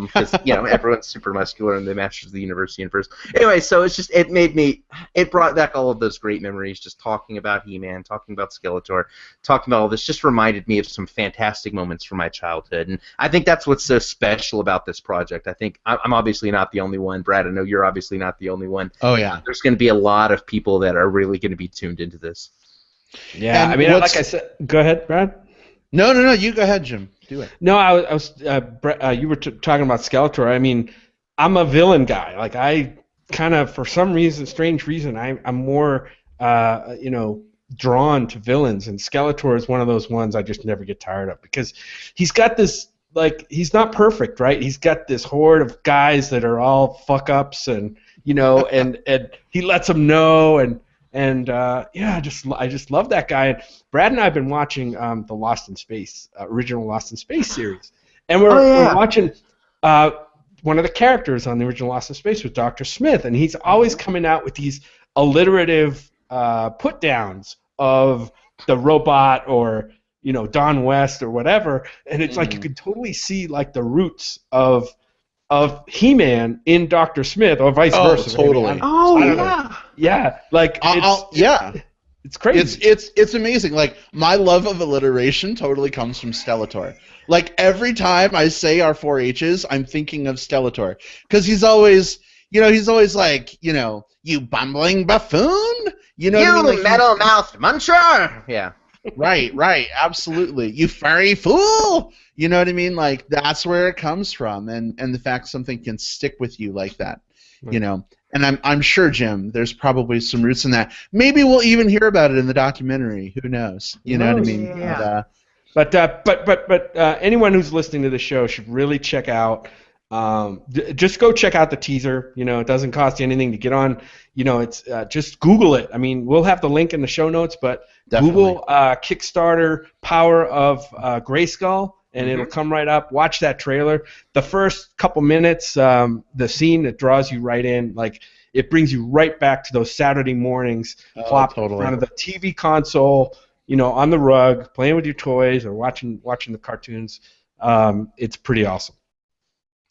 because, everyone's super muscular in the Masters of the universe. Anyway, so it's just, it brought back all of those great memories, just talking about He-Man, talking about Skeletor, talking about all this, just reminded me of some fantastic moments from my childhood. And I think that's what's so special about this project. I think I'm obviously not the only one. Brad, I know you're obviously not the only one. Oh, yeah. There's going to be a lot of people that are really going to be tuned into this. Yeah, And I mean, what's- like I said, go ahead, Brad. No, you go ahead, Jim. Do it. No, I was you were talking about Skeletor. I mean, I'm a villain guy. Like, I kind of, for some reason, strange reason, I'm more, drawn to villains, and Skeletor is one of those ones I just never get tired of because he's got this, like, he's not perfect, right? He's got this horde of guys that are all fuck ups, and and he lets them know, and I just love that guy. And Brad and I have been watching the Lost in Space original Lost in Space series, and we're watching one of the characters on the original Lost in Space was Dr. Smith, and he's always coming out with these alliterative put downs of the robot or Don West or whatever, and it's like you can totally see like the roots of He-Man in Dr. Smith or vice versa. Totally. Yeah, like it's crazy. It's amazing. Like, my love of alliteration totally comes from Skeletor. Like, every time I say our 4 H's, I'm thinking of Skeletor because he's always like, you bumbling buffoon. You know what I mean? Like, metal-mouthed muncher. Yeah. Right, absolutely. You furry fool! You know what I mean? Like, that's where it comes from, and the fact something can stick with you like that, And I'm sure, Jim, there's probably some roots in that. Maybe we'll even hear about it in the documentary. Who knows? You know what I mean? Yeah. But anyone who's listening to the show should really check out. Just go check out the teaser. It doesn't cost you anything to get on. It's just Google it. I mean, we'll have the link in the show notes, but Definitely. Google Kickstarter Power of Grayskull, and it'll come right up. Watch that trailer. The first couple minutes, the scene that draws you right in, like, it brings you right back to those Saturday mornings, plopped in front of the TV console, on the rug, playing with your toys or watching the cartoons. It's pretty awesome.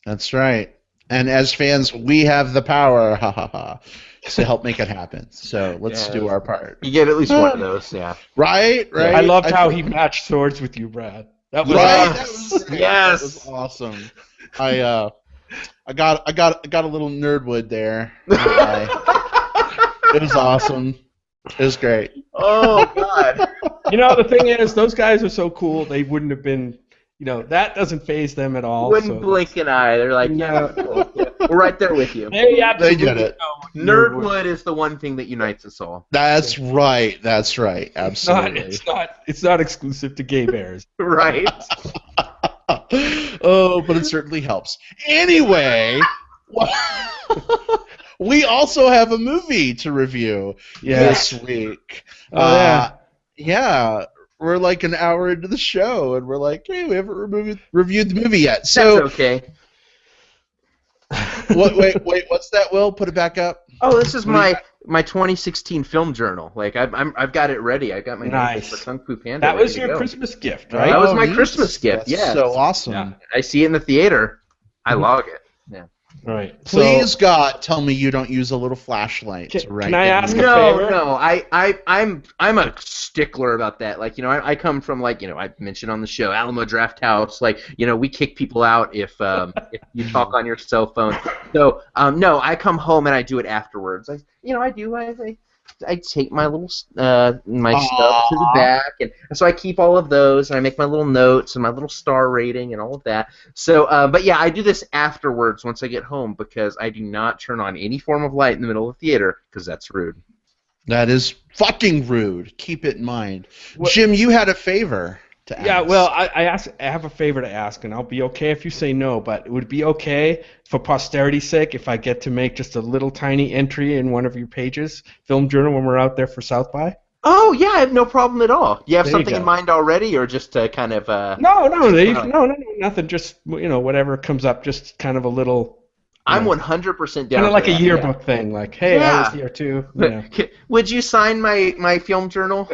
That's right. And as fans, we have the power, to help make it happen. So let's do our part. You get at least one of those, yeah. Right. I loved how he matched swords with you, Brad. That was awesome. Yes. That was awesome. I got a little nerdwood there. It was awesome. It was great. Oh God. The thing is, those guys are so cool. They wouldn't have been. That doesn't faze them at all. Wouldn't blink an eye. They're like, cool. We're right there with you. They get it. Nerdwood is the one thing that unites us all. That's right. Absolutely. It's not exclusive to gay bears. Right. Oh, but it certainly helps. Anyway, we also have a movie to review this week. Yeah. We're like an hour into the show, and we're like, hey, we haven't reviewed the movie yet. So that's okay. Wait, what's that, Will? Put it back up. Oh, this is What do you my 2016 film journal. Like I've got it ready. I got my Nice. notebook for Kung Fu Panda. That ready was to your go. Christmas gift, Oh, right? That was my neat. Christmas gift. That's Yes. so awesome. Yeah. I see it in the theater. I log it. Yeah. Right. Please, So, God, tell me you don't use a little flashlight. Can- to write can I down ask your- a favor? No. I'm a stickler about that. Like, I come from, like, I mentioned on the show, Alamo Draft House. Like, we kick people out if you talk on your cell phone. So no, I come home and I do it afterwards. I take my little my stuff to the back, and so I keep all of those, and I make my little notes and my little star rating and all of that. So, but yeah, I do this afterwards once I get home because I do not turn on any form of light in the middle of the theater because that's rude. That is fucking rude. Keep it in mind. Jim, you had a favor to ask. yeah, well, I have a favor to ask, and I'll be okay if you say no, but it would be okay for posterity's sake if I get to make just a little tiny entry in one of your pages, Film Journal, when we're out there for South by? Oh yeah, I have no problem at all. Do you have There you something in go. mind already, or just kind of? No, no, nothing. Just whatever comes up. Just kind of a little. I'm 100% down. Kind of like for a that, yearbook thing. Like, hey, I was here too. Yeah. Would you sign my film journal?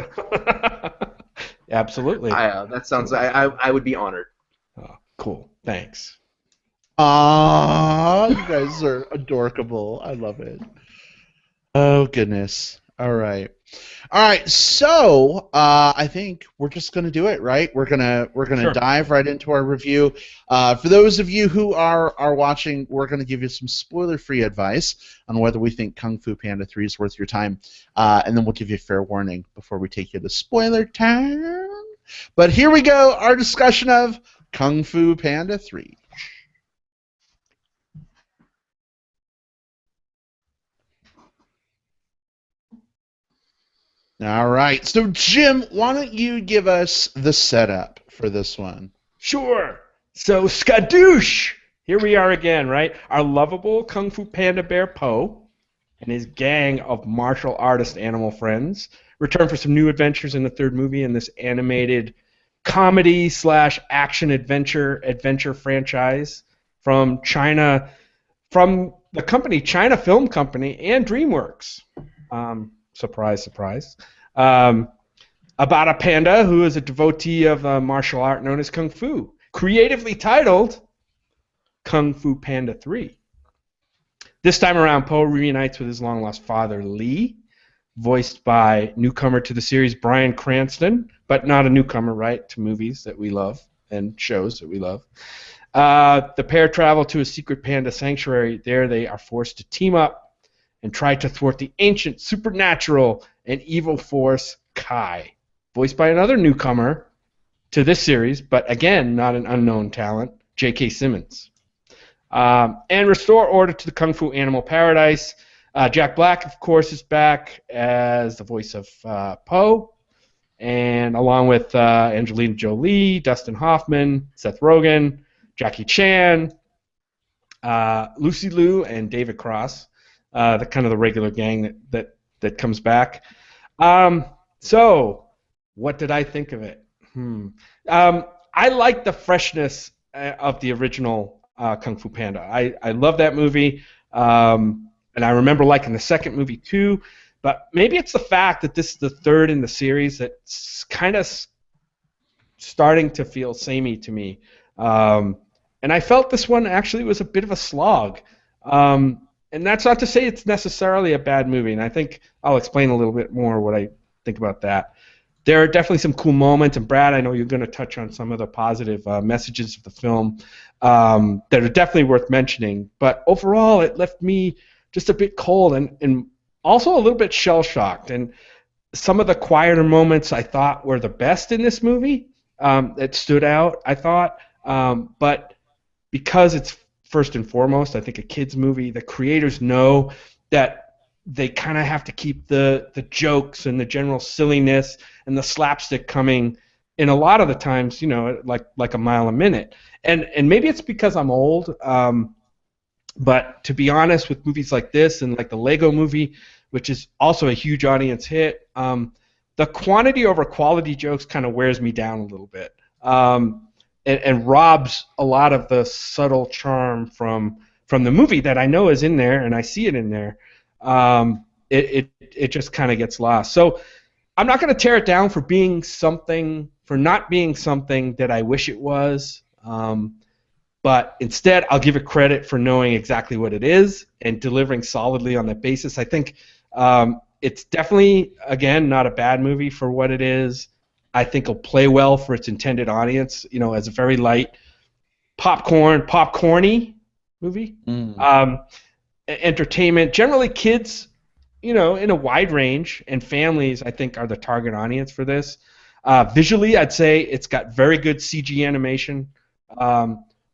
Absolutely. That sounds. I would be honored. Oh, cool. Thanks. Ah, you guys are adorable. I love it. Oh goodness. All right. So I think we're just gonna do it, right? We're gonna Sure. dive right into our review. For those of you who are watching, we're gonna give you some spoiler-free advice on whether we think Kung Fu Panda 3 is worth your time, and then we'll give you a fair warning before we take you to spoiler time. But here we go. Our discussion of Kung Fu Panda 3. All right. So, Jim, why don't you give us the setup for this one? Sure. So, skadoosh! Here we are again, right? Our lovable Kung Fu Panda bear Po and his gang of martial artist animal friends return for some new adventures in the third movie in this animated comedy / action adventure franchise from China, from the company China Film Company and DreamWorks. Surprise, surprise. About a panda who is a devotee of a martial art known as Kung Fu, creatively titled Kung Fu Panda 3. This time around, Po reunites with his long-lost father, Lee, voiced by newcomer to the series, Bryan Cranston, but not a newcomer, right, to movies that we love and shows that we love. The pair travel to a secret panda sanctuary. There they are forced to team up and try to thwart the ancient, supernatural, and evil force Kai, voiced by another newcomer to this series, but again, not an unknown talent, J.K. Simmons. And restore order to the Kung Fu Animal Paradise. Jack Black, of course, is back as the voice of Po, and along with Angelina Jolie, Dustin Hoffman, Seth Rogen, Jackie Chan, Lucy Liu, and David Cross, the kind of the regular gang that comes back. So, what did I think of it? I like the freshness of the original Kung Fu Panda. I love that movie, and I remember liking the second movie too. But maybe it's the fact that this is the third in the series that's kind of starting to feel samey to me. And I felt this one actually was a bit of a slog. And that's not to say it's necessarily a bad movie, and I think I'll explain a little bit more what I think about that. There are definitely some cool moments, and Brad, I know you're going to touch on some of the positive messages of the film that are definitely worth mentioning, but overall it left me just a bit cold and also a little bit shell-shocked, and some of the quieter moments I thought were the best in this movie that stood out, I thought, but because it's first and foremost, I think, a kids movie, the creators know that they kind of have to keep the jokes and the general silliness and the slapstick coming in a lot of the times, like a mile a minute. And maybe it's because I'm old, but to be honest, with movies like this and like the Lego Movie, which is also a huge audience hit, the quantity over quality jokes kind of wears me down a little bit. And robs a lot of the subtle charm from from the movie that I know is in there, and I see it in there, it just kind of gets lost. So I'm not going to tear it down for not being something that I wish it was. But instead, I'll give it credit for knowing exactly what it is and delivering solidly on that basis. I think it's definitely, again, not a bad movie for what it is. I think it'll play well for its intended audience, as a very light popcorny movie. Entertainment. Generally, kids, in a wide range, and families, I think, are the target audience for this. Visually, I'd say it's got very good CG animation.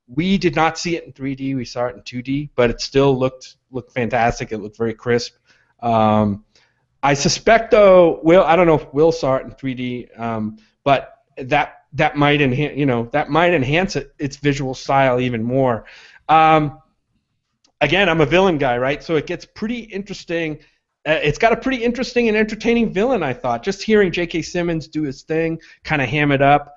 We did not see it in 3D. We saw it in 2D, but it still looked fantastic. It looked very crisp. I suspect, though, I don't know if Will saw it in 3D, but that might enhance its visual style even more. Again, I'm a villain guy, right? So it gets pretty interesting. It's got a pretty interesting and entertaining villain, I thought. Just hearing J.K. Simmons do his thing, kind of ham it up.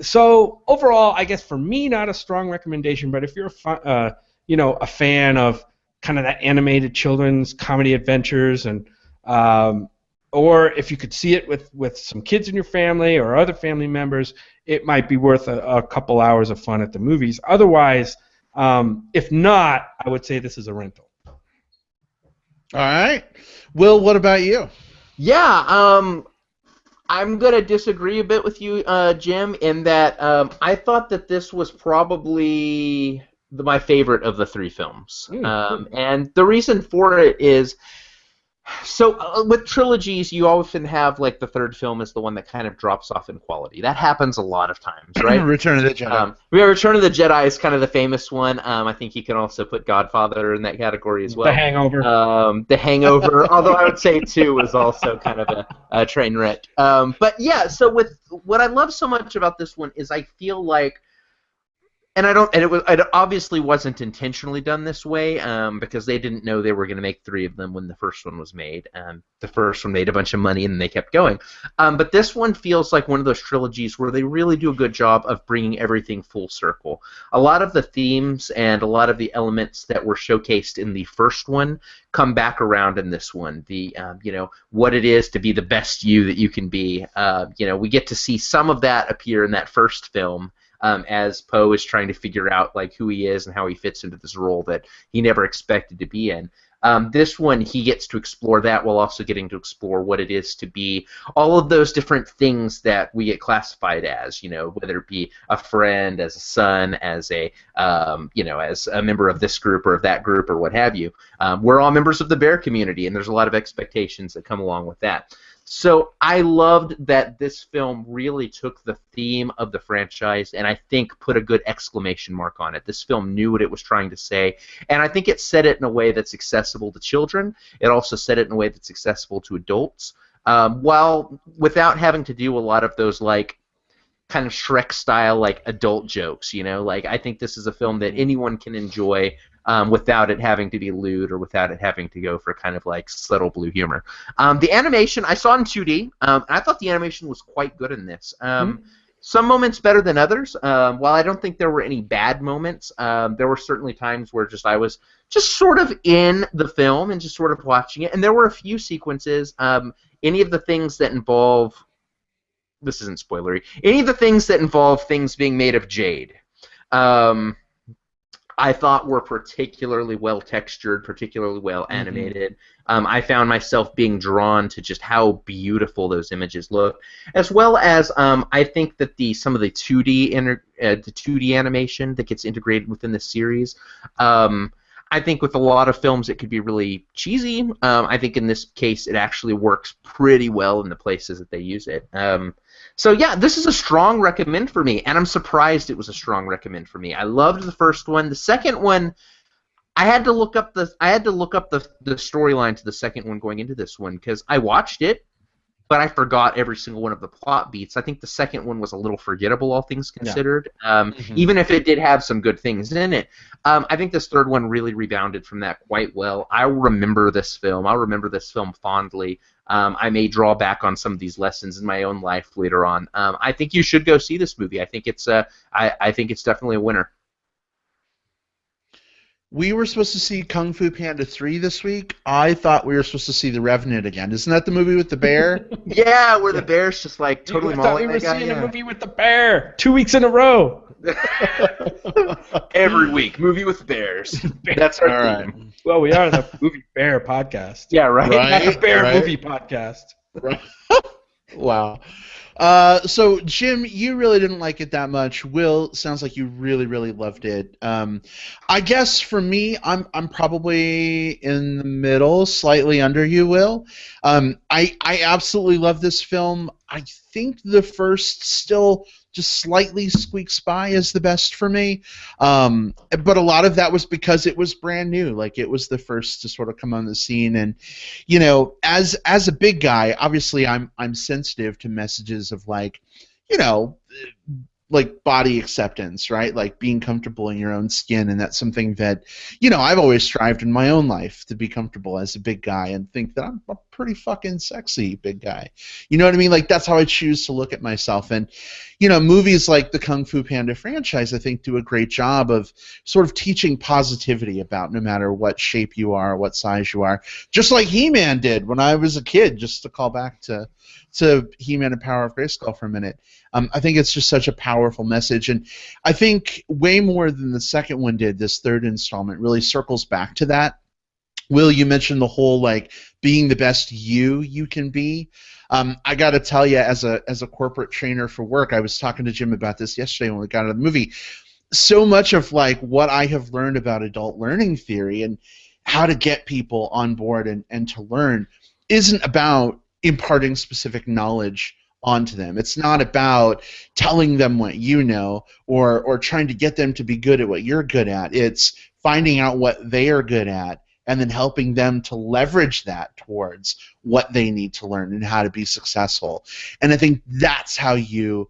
So overall, I guess for me, not a strong recommendation. But if you're a fan of kind of that animated children's comedy adventures, and or if you could see it with some kids in your family or other family members, it might be worth a couple hours of fun at the movies. Otherwise, if not, I would say this is a rental. All right, Will, what about you? Yeah, I'm going to disagree a bit with you, Jim, in that I thought that this was probably my favorite of the three films. And the reason for it is, so with trilogies, you often have like the third film is the one that kind of drops off in quality. That happens a lot of times, right? Return of the Jedi. Return of the Jedi is kind of the famous one. I think you can also put Godfather in that category as well. The Hangover. The Hangover, although I would say 2 was also kind of a train wreck. But yeah, so with what I love so much about this one is I feel like, and it obviously wasn't intentionally done this way, because they didn't know they were going to make 3 of them when the first one was made. The first one made a bunch of money and they kept going. But this one feels like one of those trilogies where they really do a good job of bringing everything full circle. A lot of the themes and a lot of the elements that were showcased in the first one come back around in this one. The what it is to be the best you that you can be. We get to see some of that appear in that first film. As Poe is trying to figure out like who he is and how he fits into this role that he never expected to be in. This one, he gets to explore that while also getting to explore what it is to be all of those different things that we get classified as, whether it be a friend, as a son, as a, as a member of this group or of that group or what have you. We're all members of the bear community, and there's a lot of expectations that come along with that. So I loved that this film really took the theme of the franchise and I think put a good exclamation mark on it. This film knew what it was trying to say, and I think it said it in a way that's accessible to children. It also said it in a way that's accessible to adults, while without having to do a lot of those like kind of Shrek-style like adult jokes. Like I think this is a film that anyone can enjoy. Without it having to be lewd or without it having to go for kind of like subtle blue humor. The animation, I saw in 2D, and I thought the animation was quite good in this. Some moments better than others. While I don't think there were any bad moments, there were certainly times where I was just sort of in the film and just sort of watching it. And there were a few sequences, any of the things that involve, this isn't spoilery, any of the things that involve things being made of jade. I thought were particularly well textured, particularly well animated. I found myself being drawn to just how beautiful those images look, as well as I think that some of the 2D animation that gets integrated within the series. I think with a lot of films it could be really cheesy. I think in this case it actually works pretty well in the places that they use it. So yeah, this is a strong recommend for me, and I'm surprised it was a strong recommend for me. I loved the first one. The second one, I had to look up the storyline to the second one going into this one because I watched it, but I forgot every single one of the plot beats. I think the second one was a little forgettable, all things considered, even if it did have some good things in it. I think this third one really rebounded from that quite well. I remember this film. I'll remember this film fondly. I may draw back on some of these lessons in my own life later on. I think you should go see this movie. I think it's definitely a winner. we were supposed to see Kung Fu Panda 3 this week. I thought we were supposed to see The Revenant again. Isn't that the movie with the bear? Yeah, where the bear's just like totally I thought mauling we were that guy. seeing a Yeah. movie with the bear 2 weeks in a row. Every week, movie with bears. That's our All theme. right. Well, we are the Movie Bear podcast. Yeah, right. Right. Not the Bear right. Movie podcast. Right. Wow. So Jim, you really didn't like it that much. Will, sounds like you really, really loved it. I guess for me, I'm probably in the middle, slightly under you, Will. I absolutely love this film. I think the first still just slightly squeaks by as the best for me. But a lot of that was because it was brand new. Like, it was the first to sort of come on the scene. And, you know, as a big guy, obviously I'm sensitive to messages of, like, you know, like body acceptance, right? Like being comfortable in your own skin. And that's something that, you know, I've always strived in my own life to be comfortable as a big guy and think that I'm a pretty fucking sexy big guy. You know what I mean? Like, that's how I choose to look at myself. And, you know, movies like the Kung Fu Panda franchise, I think, do a great job of sort of teaching positivity about no matter what shape you are, what size you are. Just like He-Man did when I was a kid, just to call back to He-Man and Power of Grayskull for a minute. I think it's just such a powerful message. And I think way more than the second one did, this third installment really circles back to that. Will, you mentioned the whole, like, being the best you can be. I got to tell you, as a corporate trainer for work, I was talking to Jim about this yesterday when we got out of the movie. So much of, like, what I have learned about adult learning theory and how to get people on board and to learn isn't about imparting specific knowledge onto them. It's not about telling them what you know or trying to get them to be good at what you're good at. It's finding out what they are good at and then helping them to leverage that towards what they need to learn and how to be successful. And I think that's how you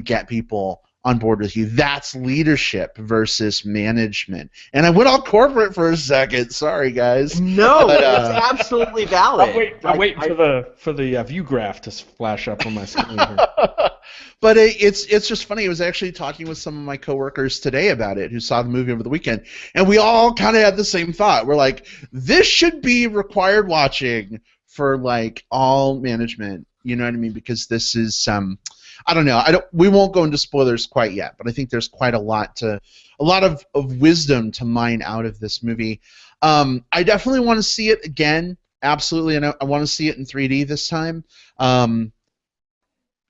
get people on board with you. That's leadership versus management. And I went all corporate for a second. Sorry, guys. No, But, it's absolutely valid. I'm waiting for the view graph to flash up on my screen here. But it's just funny. I was actually talking with some of my coworkers today about it who saw the movie over the weekend, and we all kind of had the same thought. We're like, this should be required watching for, like, all management. You know what I mean? Because this is I don't know. We won't go into spoilers quite yet, but I think there's quite a lot of wisdom to mine out of this movie. I definitely want to see it again. Absolutely, and I want to see it in 3D this time.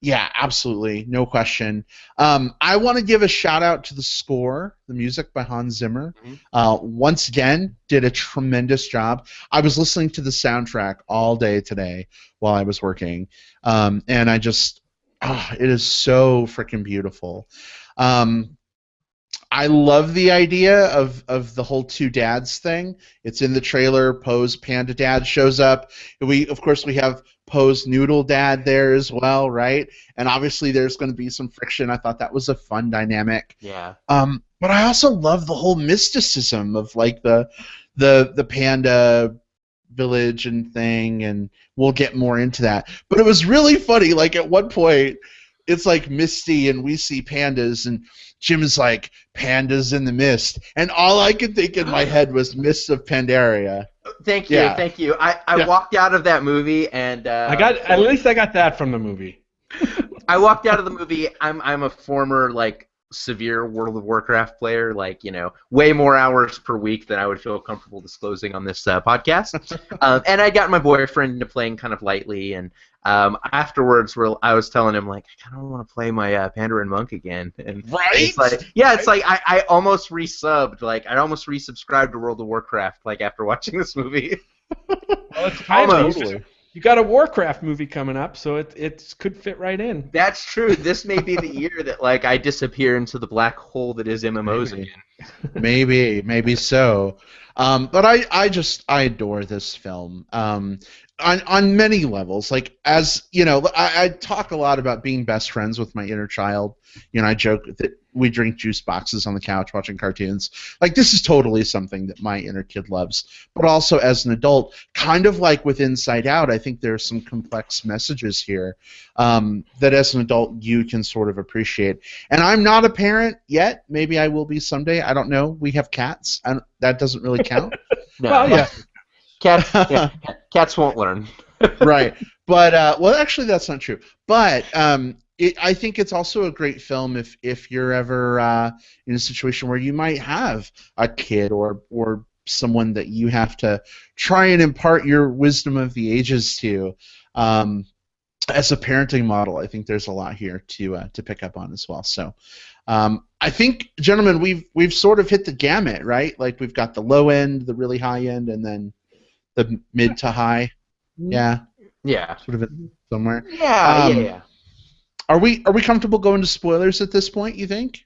Yeah, absolutely, no question. I want to give a shout out to the score, the music by Hans Zimmer. Once again, did a tremendous job. I was listening to the soundtrack all day today while I was working, and I just, it is so freaking beautiful. I love the idea of the whole two dads thing. It's in the trailer. Poe's Panda Dad shows up. Of course, we have Poe's Noodle Dad there as well, right? And obviously there's going to be some friction. I thought that was a fun dynamic. Yeah. But I also love the whole mysticism of, like, the panda village and thing, and we'll get more into that. But it was really funny. Like, at one point, it's like misty and we see pandas, and Jim is like, pandas in the mist. And all I could think in my head was Mists of Pandaria. Thank you, Yeah. thank you. I walked out of that movie and At least I got that from the movie. I walked out of the movie. I'm a former, like, severe World of Warcraft player, like, you know, way more hours per week than I would feel comfortable disclosing on this podcast. And I got my boyfriend into playing kind of lightly, and afterwards, I was telling him, like, I kind of want to play my Pandarin Monk again. And Right? It's like, yeah, it's like I almost resubbed, like, I almost resubscribed to World of Warcraft, like, after watching this movie. Well, it's Almost. totally. You got a Warcraft movie coming up, so it could fit right in. That's true. This may be the year that, like, I disappear into the black hole that is MMOs again. Maybe so. But I adore this film. On many levels. Like, as you know, I talk a lot about being best friends with my inner child. You know, I joke that we drink juice boxes on the couch watching cartoons. Like, this is totally something that my inner kid loves. But also, as an adult, kind of like with Inside Out, I think there are some complex messages here that as an adult you can sort of appreciate. And I'm not a parent yet. Maybe I will be someday. I don't know. We have cats. That doesn't really count. No, Well, yeah. Cats won't learn. Right. But, well, actually, that's not true. But I think it's also a great film if you're ever in a situation where you might have a kid or someone that you have to try and impart your wisdom of the ages to. As a parenting model, I think there's a lot here to pick up on as well. So I think, gentlemen, we've sort of hit the gamut, right? Like, we've got the low end, the really high end, and then the mid to high. Yeah. Yeah. Sort of somewhere. Yeah, yeah. Are we comfortable going to spoilers at this point, you think?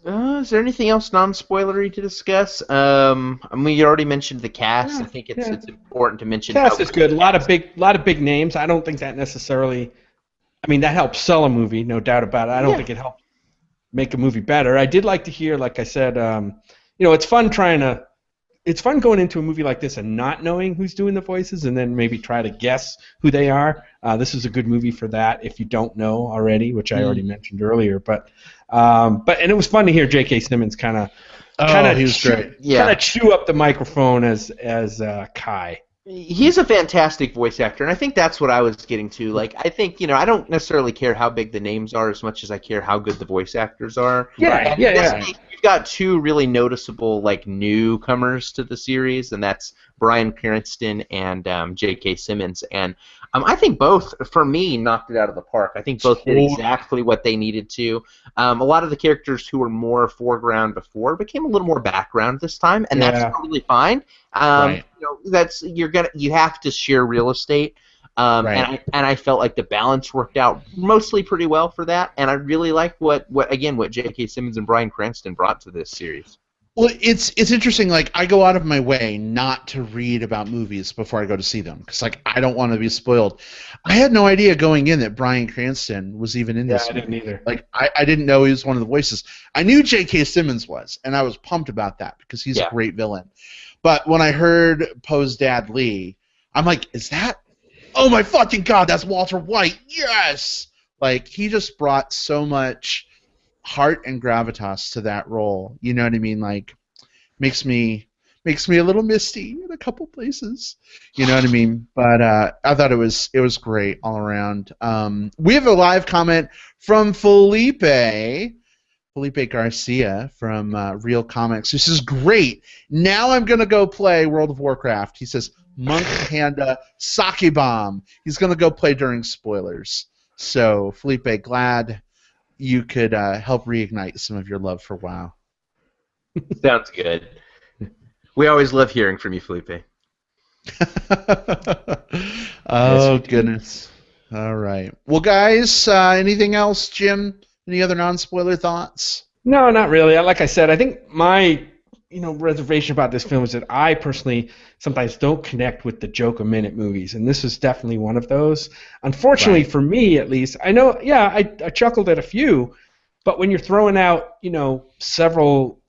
Is there anything else non-spoilery to discuss? I mean, you already mentioned the cast. I think it's important to mention. Cast is good. A lot of big names. I don't think that necessarily. I mean, that helps sell a movie, no doubt about it. I don't think it helps make a movie better. I did like to hear, like I said, it's fun It's fun going into a movie like this and not knowing who's doing the voices, and then maybe try to guess who they are. This is a good movie for that if you don't know already, which I already mentioned earlier. But and it was fun to hear J.K. Simmons kind of he was great. Yeah. Kind of chew up the microphone as Kai. He's a fantastic voice actor, and I think that's what I was getting to. Like, I think, I don't necessarily care how big the names are as much as I care how good the voice actors are. Yeah, yeah. You've got two really noticeable, like, newcomers to the series, and that's Bryan Cranston and J.K. Simmons. And I think both, for me, knocked it out of the park. I think both did exactly what they needed to. A lot of the characters who were more foreground before became a little more background this time, and that's totally fine. Right. You have to share real estate. Right. And I felt like the balance worked out mostly pretty well for that, and I really like what J.K. Simmons and Bryan Cranston brought to this series. Well, it's interesting. Like, I go out of my way not to read about movies before I go to see them because, like, I don't want to be spoiled. I had no idea going in that Bryan Cranston was even in this. I didn't either. Like, I didn't know he was one of the voices. I knew J.K. Simmons was, and I was pumped about that because he's a great villain. But when I heard Poe's dad Lee, I'm like, is that? Oh my fucking god, that's Walter White! Yes! Like, he just brought so much heart and gravitas to that role. You know what I mean? Like, makes me a little misty in a couple places. You know what I mean? But I thought it was great all around. We have a live comment from Felipe Garcia from Real Comics. He says, great. Now I'm going to go play World of Warcraft. He says, Monk Panda Sake Bomb. He's going to go play during spoilers. So, Felipe, glad you could help reignite some of your love for WoW. Sounds good. We always love hearing from you, Felipe. Oh, goodness. All right. Well, guys, anything else, Jim? Any other non-spoiler thoughts? No, not really. Like I said, I think my reservation about this film is that I personally sometimes don't connect with the joke-a-minute movies, and this is definitely one of those. Unfortunately, for me at least, I know, I chuckled at a few, but when you're throwing out, several,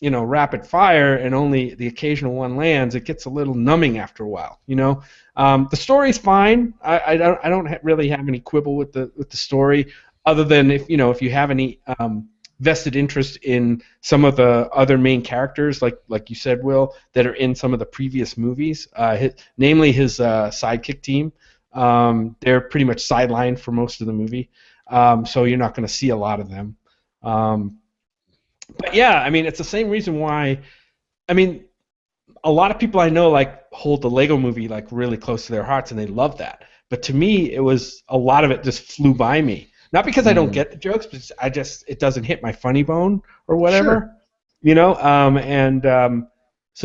rapid fire and only the occasional one lands, it gets a little numbing after a while. The story's fine. I don't really have any quibble with the story, other than if you have any vested interest in some of the other main characters, like you said, Will, that are in some of the previous movies, namely his sidekick team. They're pretty much sidelined for most of the movie, so you're not going to see a lot of them. But yeah, I mean, it's the same reason why. I mean, a lot of people I know hold the Lego Movie really close to their hearts, and they love that. But to me, a lot of it just flew by me. Not because I don't get the jokes, but it doesn't hit my funny bone or whatever, so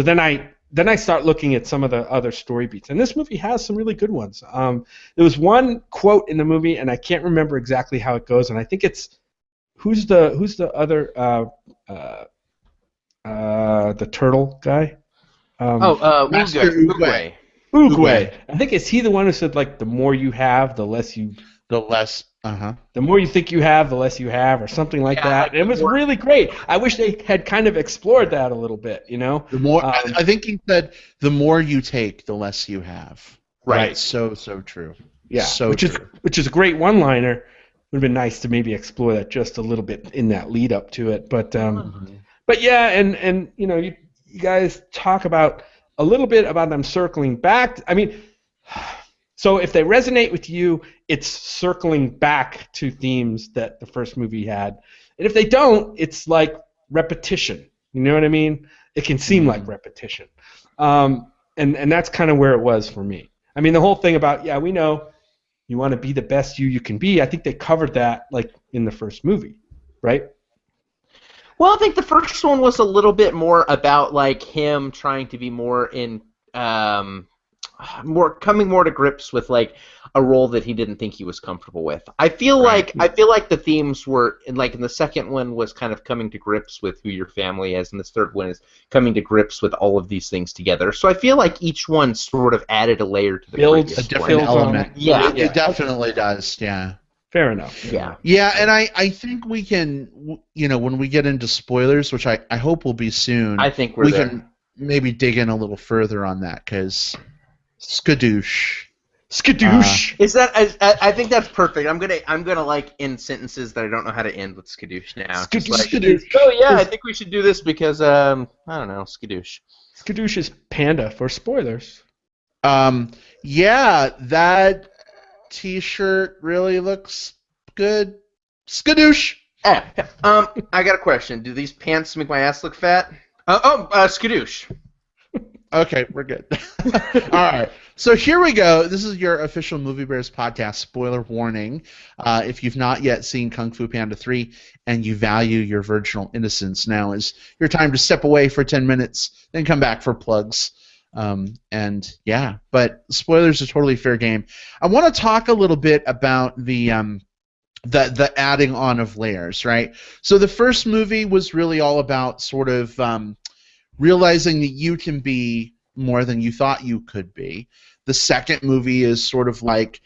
then I start looking at some of the other story beats, and this movie has some really good ones. There was one quote in the movie, and I can't remember exactly how it goes, and I think it's who's the other the turtle guy? Master Oogway. Oogway. I think it's he the one who said the more you have, the less you. The less Uh-huh. The more you think you have, the less you have, or something like that. And it was really great. I wish they had kind of explored that a little bit, you know? The more I think he said, the more you take, the less you have. Right. So true. Yeah. So which is a great one-liner. Would have been nice to maybe explore that just a little bit in that lead up to it. But yeah, and you know, you guys talk about a little bit about them circling back. I mean, so if they resonate with you, it's circling back to themes that the first movie had. And if they don't, it's like repetition. You know what I mean? It can seem like repetition. And that's kind of where it was for me. I mean, the whole thing about, yeah, we know you want to be the best you can be. I think they covered that like in the first movie, right? Well, I think the first one was a little bit more about like him trying to be more in coming more to grips with like a role that he didn't think he was comfortable with. I feel like the themes were in the second one was kind of coming to grips with who your family is, and this third one is coming to grips with all of these things together. So I feel like each one sort of added a layer to the builds a different element. Yeah, it definitely does. Yeah. Fair enough. Yeah, and I think we can, you know, when we get into spoilers, which I hope will be soon, I think we can maybe dig in a little further on that, because skadoosh. Is that? I think that's perfect. I'm gonna like end sentences that I don't know how to end with skadoosh now. Skadoosh. Oh yeah, I think we should do this because I don't know, skadoosh. Skadoosh is Panda for spoilers. Yeah, that T-shirt really looks good. Skadoosh. I got a question. Do these pants make my ass look fat? Skadoosh. Okay, we're good. All right. So here we go. This is your official Movie Bears podcast. Spoiler warning. If you've not yet seen Kung Fu Panda 3 and you value your virginal innocence, now is your time to step away for 10 minutes, then come back for plugs. And yeah, but spoilers are totally fair game. I want to talk a little bit about the adding on of layers, right? So the first movie was really all about sort of realizing that you can be more than you thought you could be. The second movie is sort of like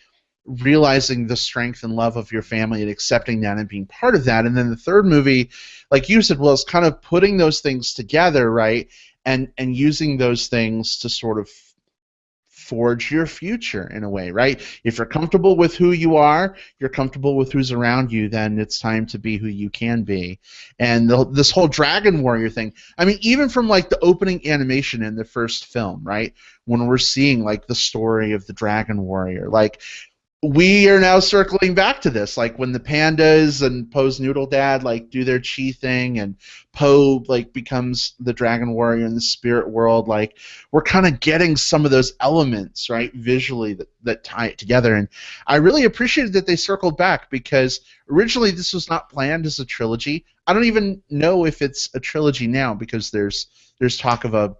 realizing the strength and love of your family and accepting that and being part of that. And then the third movie, like you said, well, it's kind of putting those things together, right? And using those things to sort of forge your future in a way, right? If you're comfortable with who you are, you're comfortable with who's around you, then it's time to be who you can be. And this whole Dragon Warrior thing, I mean, even from like the opening animation in the first film, right? When we're seeing like the story of the Dragon Warrior, like we are now circling back to this, like when the pandas and Poe's noodle dad like do their chi thing, and Poe like becomes the Dragon Warrior in the spirit world. Like we're kind of getting some of those elements, right, visually that tie it together. And I really appreciated that they circled back, because originally this was not planned as a trilogy. I don't even know if it's a trilogy now, because there's talk of a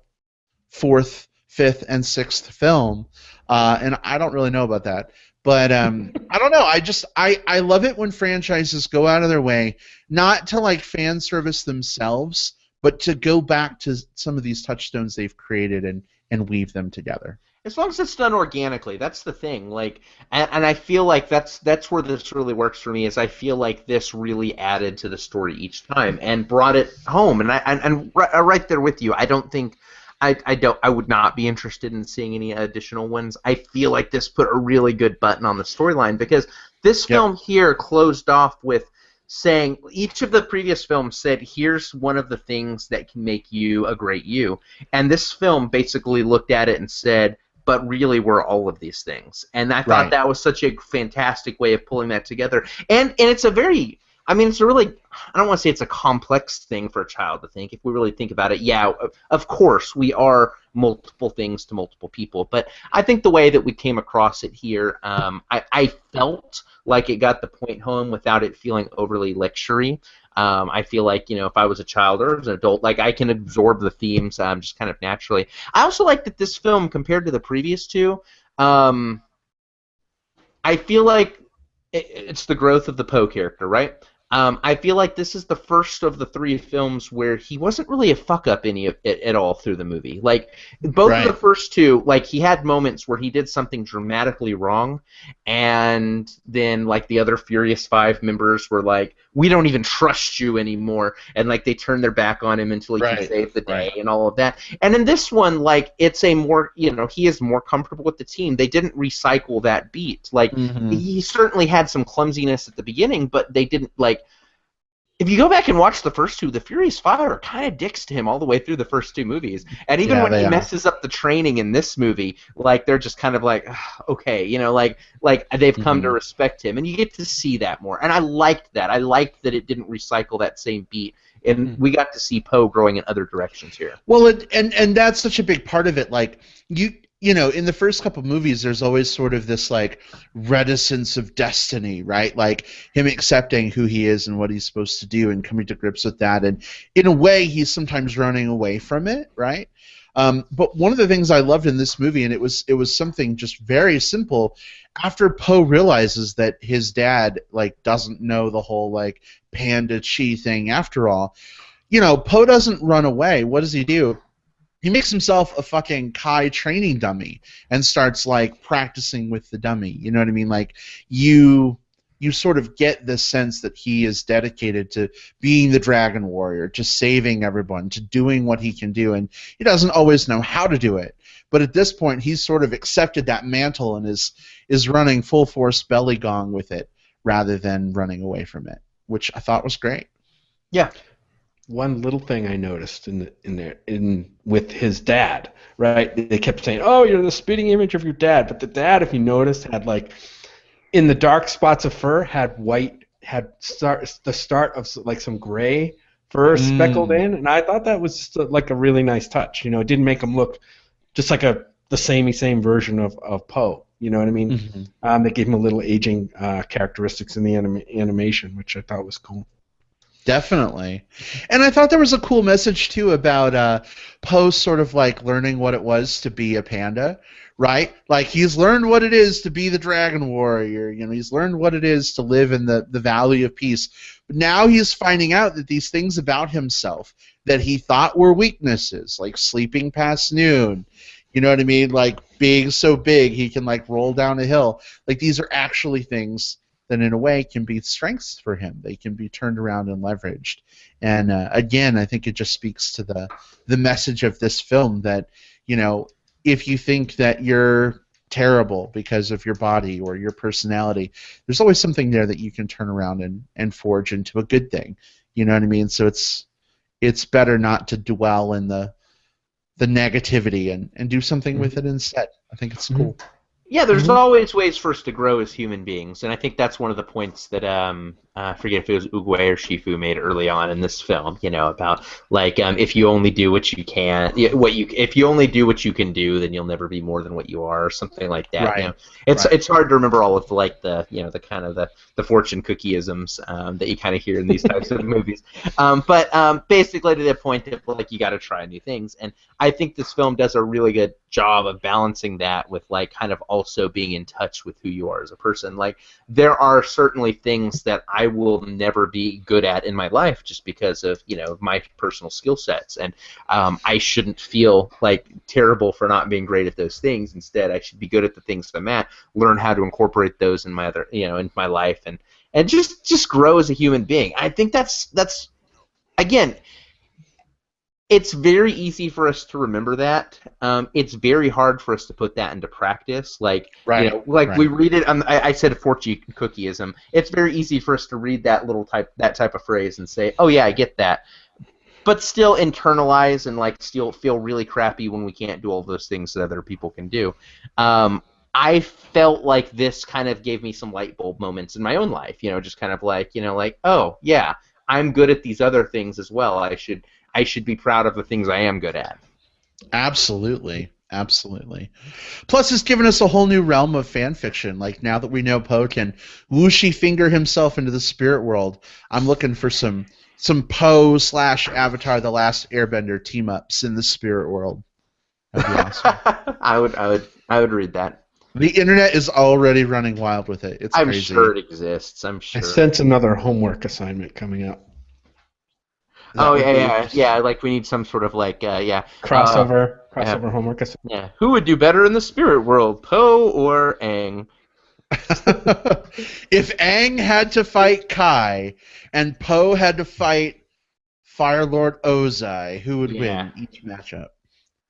fourth, fifth, and sixth film, and I don't really know about that. But I don't know. I love it when franchises go out of their way not to like fan service themselves, but to go back to some of these touchstones they've created and weave them together. As long as it's done organically, that's the thing. Like, and I feel like that's where this really works for me. Is I feel like this really added to the story each time and brought it home. And I'm right there with you. I don't think. I would not be interested in seeing any additional ones. I feel like this put a really good button on the storyline, because this film here closed off with saying, each of the previous films said, here's one of the things that can make you a great you. And this film basically looked at it and said, but really we're all of these things. And I thought that was such a fantastic way of pulling that together. And it's a very... I mean, it's a really, I don't want to say it's a complex thing for a child to think. If we really think about it, yeah, of course, we are multiple things to multiple people. But I think the way that we came across it here, I felt like it got the point home without it feeling overly lectury. I feel like, you know, if I was a child or as an adult, like I can absorb the themes just kind of naturally. I also like that this film, compared to the previous two, I feel like it's the growth of the Poe character, right? I feel like this is the first of the three films where he wasn't really a fuck up any of it at all through the movie. Like both of the first two, like he had moments where he did something dramatically wrong, and then like the other Furious Five members were like, "We don't even trust you anymore," and like they turned their back on him until he can save the day and all of that. And in this one, like it's a more, he is more comfortable with the team. They didn't recycle that beat. Like he certainly had some clumsiness at the beginning, but they didn't like. If you go back and watch the first two, the Furious Five are kind of dicks to him all the way through the first two movies. And even when he messes up the training in this movie, like they're just kind of like, okay, like they've come to respect him, and you get to see that more. And I liked that. I liked that it didn't recycle that same beat, and we got to see Poe growing in other directions here. Well, and that's such a big part of it. Like in the first couple movies, there's always sort of this like reticence of destiny, right? Like him accepting who he is and what he's supposed to do and coming to grips with that. And in a way, he's sometimes running away from it, right? But one of the things I loved in this movie, and it was something just very simple. After Poe realizes that his dad like doesn't know the whole like Panda Chi thing after all, Poe doesn't run away. What does he do? He makes himself a fucking Kai training dummy and starts like practicing with the dummy. You know what I mean? Like you sort of get this sense that he is dedicated to being the Dragon Warrior, to saving everyone, to doing what he can do, and he doesn't always know how to do it. But at this point, he's sort of accepted that mantle and is running full force belly gong with it rather than running away from it, which I thought was great. Yeah. One little thing I noticed with his dad, right? They kept saying, "Oh, you're the spitting image of your dad," but the dad, if you noticed, had like in the dark spots of fur had the start of like some gray fur speckled in, and I thought that was just like a really nice touch. It didn't make him look just like the same version of Poe. You know what I mean? They gave him a little aging characteristics in the animation, which I thought was cool. Definitely. And I thought there was a cool message, too, about Poe sort of like learning what it was to be a panda, right? Like he's learned what it is to be the Dragon Warrior. He's learned what it is to live in the Valley of Peace. But now he's finding out that these things about himself that he thought were weaknesses, like sleeping past noon, you know what I mean? Like being so big he can like roll down a hill. Like these are actually things that in a way can be strengths for him. They can be turned around and leveraged. And again, I think it just speaks to the message of this film that, if you think that you're terrible because of your body or your personality, there's always something there that you can turn around and forge into a good thing. You know what I mean? So it's better not to dwell in the negativity and do something with it instead. I think it's cool. Yeah, there's always ways for us to grow as human beings, and I think that's one of the points that I forget if it was Oogway or Shifu made early on in this film. About like if you only do what you can, if you only do what you can do, then you'll never be more than what you are, or something like that. Right. It's hard to remember all of like the the kind of the fortune cookie-isms that you kind of hear in these types of movies. But basically to the point of like you got to try new things, and I think this film does a really good job of balancing that with like kind of also being in touch with who you are as a person. Like there are certainly things that I will never be good at in my life just because of my personal skill sets, and I shouldn't feel like terrible for not being great at those things. Instead, I should be good at the things that I'm at, learn how to incorporate those in my other in my life, and just grow as a human being. I think that's again, it's very easy for us to remember that. It's very hard for us to put that into practice. Like, we read it. I said fortune cookieism. It's very easy for us to read that type of phrase and say, "Oh yeah, I get that," but still internalize and like still feel really crappy when we can't do all those things that other people can do. I felt like this kind of gave me some light bulb moments in my own life. Just kind of like oh yeah, I'm good at these other things as well. I should be proud of the things I am good at. Absolutely. Plus, it's given us a whole new realm of fan fiction. Like, now that we know Poe can whooshy finger himself into the spirit world, I'm looking for some Poe / Avatar: The Last Airbender team-ups in the spirit world. That'd be awesome. I would read that. The internet is already running wild with it. It's I'm crazy. sure it exists. I'm I sure. sense another homework assignment coming up. Oh yeah. Like we need some sort of Crossover homework assignment. Yeah. Who would do better in the spirit world, Poe or Aang? If Aang had to fight Kai and Poe had to fight Fire Lord Ozai, who would win each matchup?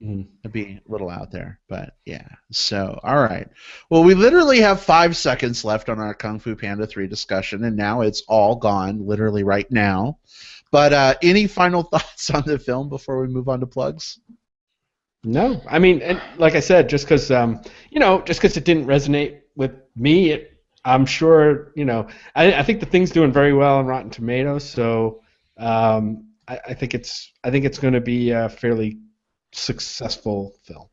It'd be a little out there, but yeah. So, all right. Well, we literally have 5 seconds left on our Kung Fu Panda 3 discussion, and now it's all gone, literally right now. But any final thoughts on the film before we move on to plugs? No, I mean, and like I said, just because it didn't resonate with me, I'm sure, I think the thing's doing very well on Rotten Tomatoes, so I think it's going to be a fairly successful film.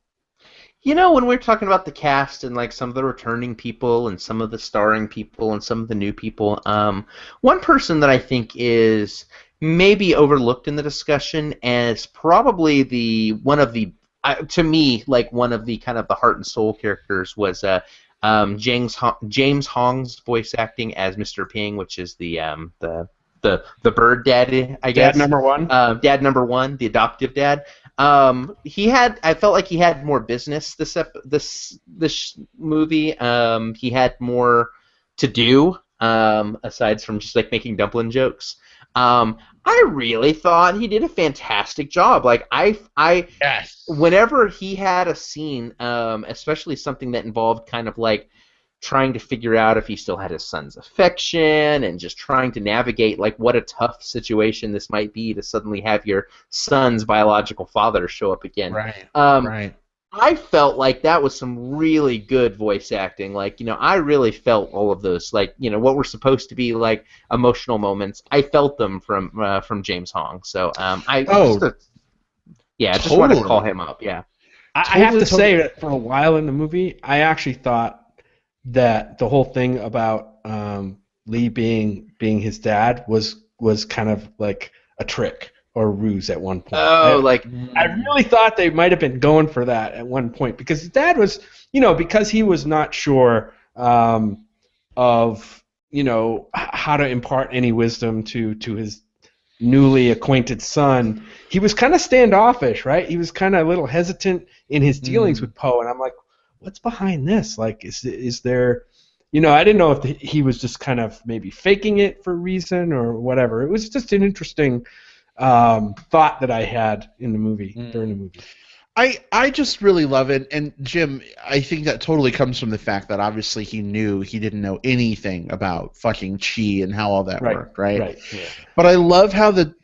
When we're talking about the cast and like some of the returning people and some of the starring people and some of the new people, one person that I think is maybe overlooked in the discussion as probably one of the kind of the heart and soul characters was James Hong's voice acting as Mr. Ping, which is the bird daddy, I guess. Dad number one. Dad number one, the adoptive dad. I felt like he had more business this movie. He had more to do aside from just like making dumpling jokes. I really thought he did a fantastic job. Like whenever he had a scene, especially something that involved kind of like trying to figure out if he still had his son's affection and just trying to navigate like what a tough situation this might be to suddenly have your son's biological father show up again. Right. Right. I felt like that was some really good voice acting. Like, I really felt all of those, like, what were supposed to be like emotional moments. I felt them from James Hong. So just wanted to call him up. Yeah. I have to say that for a while in the movie, I actually thought that the whole thing about Lee being his dad was kind of like a trick or a ruse at one point. I really thought they might have been going for that at one point because his dad was, because he was not sure of, how to impart any wisdom to his newly acquainted son. He was kind of standoffish, right? He was kind of a little hesitant in his dealings with Poe, and I'm like, what's behind this? Like, is there, I didn't know if he was just kind of maybe faking it for a reason or whatever. It was just an interesting thought that I had in the movie, during the movie. I just really love it, and Jim, I think that totally comes from the fact that obviously he didn't know anything about fucking chi and how all that worked, right? Right. Yeah. But I love how the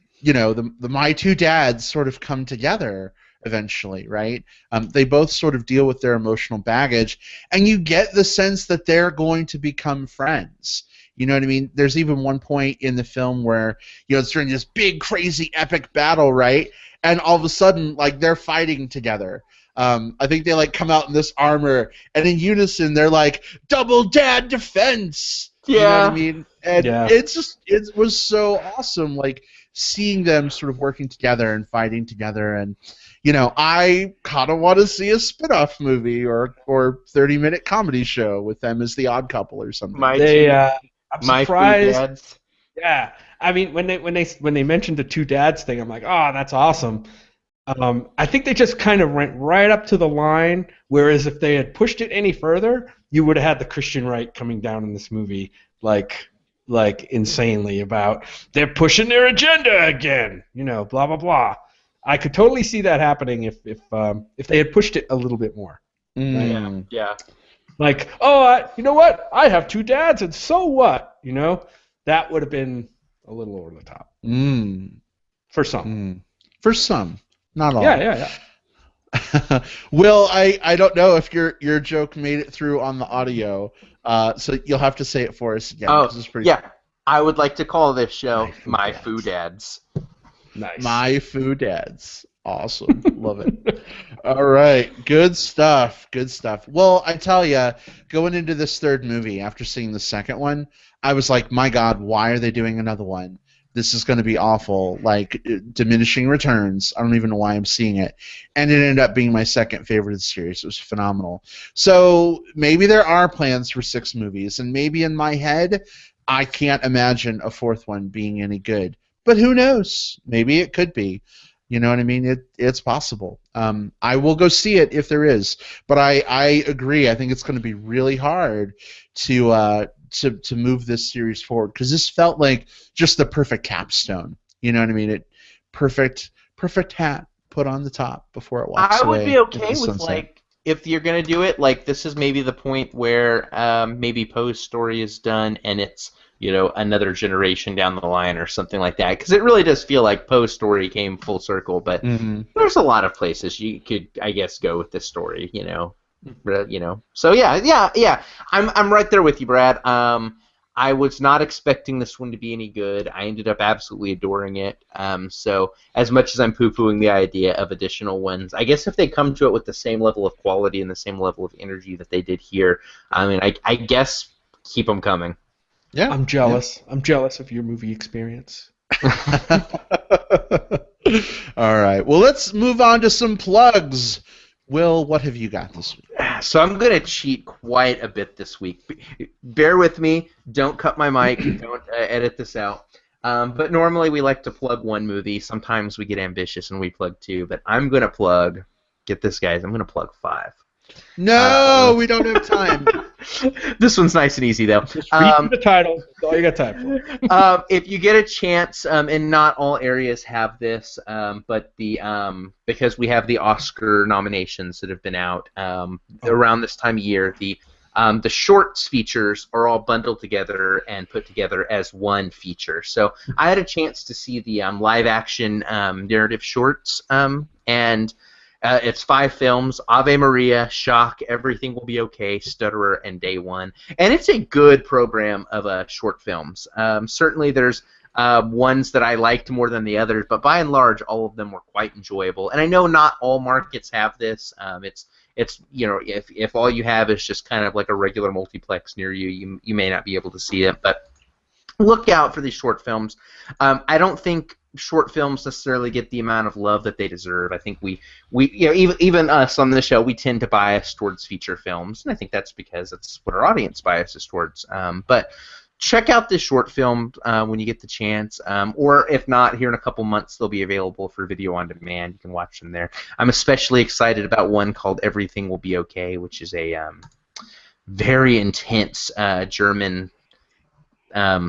My Two Dads sort of come together eventually, right? They both sort of deal with their emotional baggage, and you get the sense that they're going to become friends. You know what I mean? There's even one point in the film where, it's during this big, crazy, epic battle, right? And all of a sudden, like, they're fighting together. I think they, like, come out in this armor, and in unison, they're like, double dad defense! Yeah. You know what I mean? And yeah. it was so awesome, like, seeing them sort of working together and fighting together. And, I kind of want to see a spin-off movie or 30-minute comedy show with them as the odd couple or something. I'm surprised. Dads. Yeah, I mean, when they mentioned the two dads thing, I'm like, oh, that's awesome. I think they just kind of went right up to the line. Whereas if they had pushed it any further, you would have had the Christian right coming down in this movie, like insanely about they're pushing their agenda again, blah blah blah. I could totally see that happening if they had pushed it a little bit more. Mm. Yeah. Like, oh, you know what? I have two dads, and so what? That would have been a little over the top. For some. For some, not all. Yeah. Will, I don't know if your joke made it through on the audio, so you'll have to say it for us again. Oh, it's pretty yeah. I would like to call this show My Foo Dads. Nice. My Foo Dads. Awesome. Love it. All right. Good stuff. Well, I tell you, going into this third movie, after seeing the second one, I was like, my God, why are they doing another one? this is going to be awful, like diminishing returns. I don't even know why I'm seeing it. And it ended up being my second favorite of the series. It was phenomenal. So maybe there are plans for 6 movies, and maybe in my head, I can't imagine a 4th one being any good. But who knows? Maybe it could be. You know what I mean? It's possible. I will go see it if there is. But I agree. I think it's going to be really hard to move this series forward, because this felt like just the perfect capstone. You know what I mean? Perfect hat put on the top before it walks away. I would be okay with sunset. like, if you're gonna do it, like this is maybe the point where maybe Poe's story is done and it's, you know, another generation down the line or something like that, because it really does feel like Poe's story came full circle. But there's a lot of places you could, I guess, go with this story. You know. So yeah. I'm right there with you, Brad. I was not expecting this one to be any good. I ended up absolutely adoring it. So as much as I'm poo-pooing the idea of additional ones, I guess if they come to it with the same level of quality and the same level of energy that they did here, I mean, I guess keep them coming. Yeah, I'm jealous. Yeah. I'm jealous of your movie experience. All right. Well, let's move on to some plugs. Will, what have you got this week? So I'm going to cheat quite a bit this week. Bear with me. Don't cut my mic. Don't edit this out. But normally we like to plug one movie. Sometimes we get ambitious and we plug 2. But I'm going to plug, get this, guys, I'm going to plug 5. No, we don't have time. This one's nice and easy, though. Just read the title. That's all you got time for. If you get a chance, and not all areas have this, but because we have the Oscar nominations that have been out around this time of year, the shorts features are all bundled together and put together as one feature. So I had a chance to see the live-action narrative shorts, and it's 5 films: Ave Maria, Shock, Everything Will Be Okay, Stutterer, and Day One. And it's a good program of short films. Certainly there's ones that I liked more than the others, but by and large, all of them were quite enjoyable. And I know not all markets have this. It's you know, if all you have is just kind of like a regular multiplex near you, you may not be able to see it. But look out for these short films. I don't think short films necessarily get the amount of love that they deserve. I think we you know, even us on the show, we tend to bias towards feature films, and I think that's because that's what our audience biases towards. But check out this short film when you get the chance, or if not, here in a couple months they'll be available for video on demand. You can watch them there. I'm especially excited about one called Everything Will Be Okay, which is a very intense German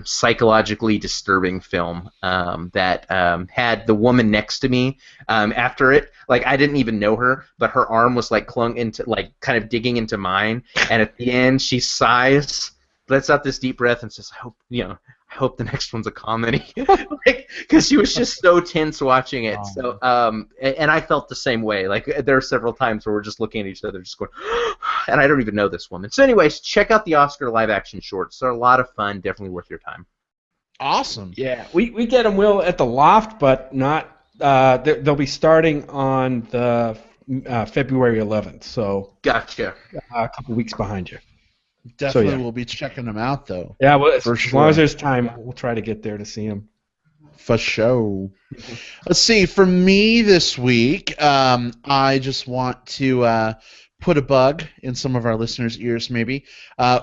psychologically disturbing film that had the woman next to me after it. Like, I didn't even know her, but her arm was like clung into, like, kind of digging into mine, and at the end she sighs, lets out this deep breath, and says, I hope the next one's a comedy. Because she was just so tense watching it. So and I felt the same way. Like, there are several times where we're just looking at each other just going, and I don't even know this woman. So anyways, check out the Oscar live-action shorts. They're a lot of fun. Definitely worth your time. Awesome. Yeah, we get them, Will, at the Loft, but not. They'll be starting on the February 11th. So gotcha. A couple weeks behind you. Definitely, so, yeah. We'll be checking them out, thoh. Yeah, well, for as sure. long as there's time, we'll try to get there to see them. For sure. Let's see. For me this week, I just want to put a bug in some of our listeners' ears, maybe.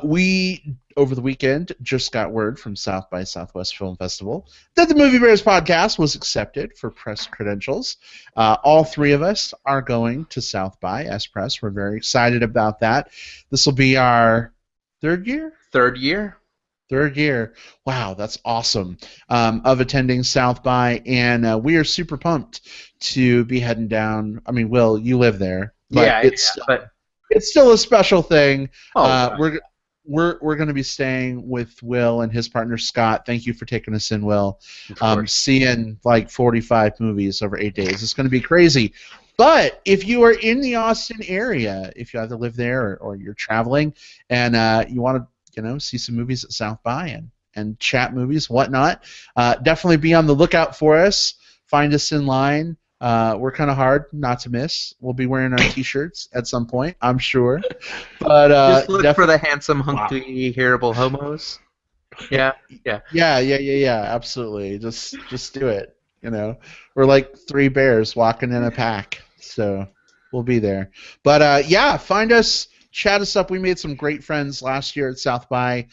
We, over the weekend, just got word from South by Southwest Film Festival that the Movie Bears podcast was accepted for press credentials. All 3 of us are going to South by as press. We're very excited about that. This will be our third year? Third year. Wow, that's awesome. Of attending South by, and we are super pumped to be heading down. I mean, Will, you live there. But it's still a special thing. We're going to be staying with Will and his partner Scott. Thank you for taking us in, Will. Seeing like 45 movies over 8 days. It's going to be crazy. But if you are in the Austin area, if you either live there or you're traveling, and you want to see some movies at South by and chat movies, whatnot, definitely be on the lookout for us. Find us in line. We're kind of hard not to miss. We'll be wearing our T-shirts at some point, I'm sure. But just look for the handsome, hunky, hearable homos. Yeah. Yeah. Absolutely. Just do it. We're like three bears walking in a pack, so we'll be there. But yeah, find us, chat us up. We made some great friends last year at South by.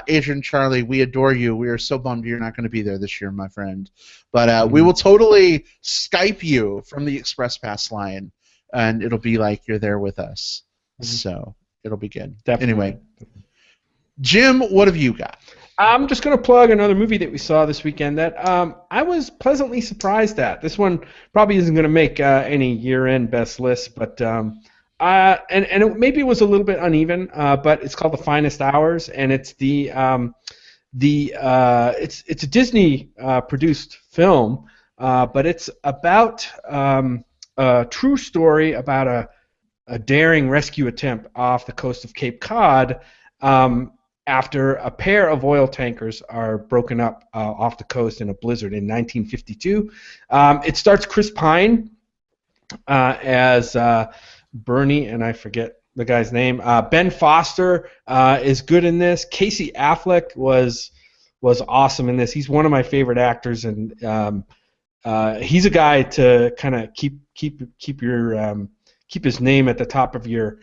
Adrian, Charlie, we adore you. We are so bummed you're not going to be there this year, my friend. But we will totally Skype you from the Express Pass line, and it'll be like you're there with us. So it'll be good. Definitely. Anyway, Jim, what have you got? I'm just going to plug another movie that we saw this weekend that I was pleasantly surprised at. This one probably isn't going to make any year-end best list, but maybe it was a little bit uneven. But it's called The Finest Hours, and it's it's a Disney produced film, but it's about a true story about a daring rescue attempt off the coast of Cape Cod. After a pair of oil tankers are broken up off the coast in a blizzard in 1952. It starts Chris Pine as Bernie, and I forget the guy's name. Ben Foster is good in this. Casey Affleck was awesome in this. He's one of my favorite actors, and he's a guy to kind of keep his name at the top of your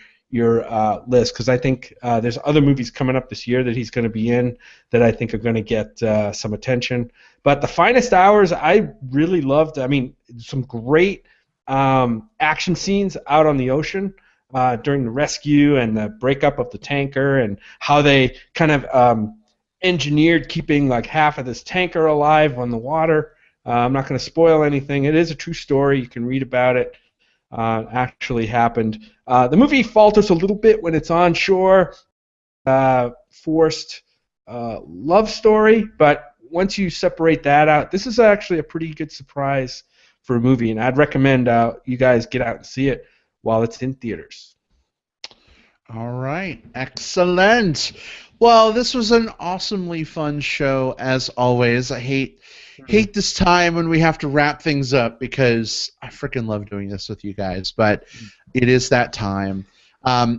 list, because I think there's other movies coming up this year that he's going to be in that I think are going to get some attention. But The Finest Hours, I really loved. I mean, some great action scenes out on the ocean during the rescue and the breakup of the tanker, and how they kind of engineered keeping like half of this tanker alive on the water. I'm not going to spoil anything. It is a true story. You can read about it. Actually happened. The movie falters a little bit when it's on shore, forced love story, but once you separate that out, this is actually a pretty good surprise for a movie, and I'd recommend you guys get out and see it while it's in theaters. All right, excellent. Well, this was an awesomely fun show, as always. I hate this time when we have to wrap things up, because I freaking love doing this with you guys, but it is that time.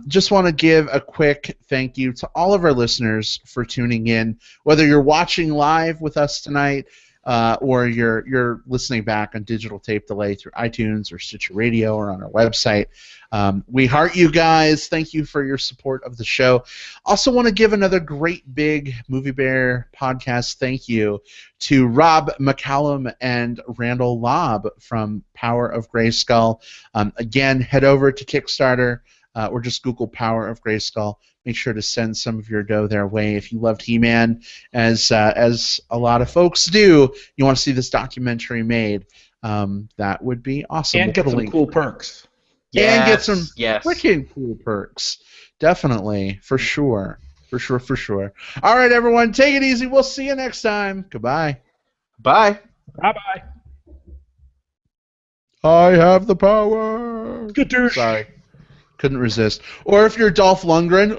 Just want to give a quick thank you to all of our listeners for tuning in, whether you're watching live with us tonight or you're listening back on digital tape delay through iTunes or Stitcher Radio or on our website. We heart you guys. Thank you for your support of the show. Also want to give another great big Movie Bear podcast thank you to Rob McCallum and Randall Lobb from Power of Grayskull. Again, head over to Kickstarter or just Google Power of Grayskull. Make sure to send some of your dough their way. If you loved He-Man, as a lot of folks do, you want to see this documentary made, that would be awesome. And get some cool perks. And get some freaking cool perks. Definitely. For sure. For sure. All right, everyone. Take it easy. We'll see you next time. Goodbye. Bye. Bye-bye. I have the power. Good douche. Sorry. Couldn't resist. Or if you're Dolph Lundgren,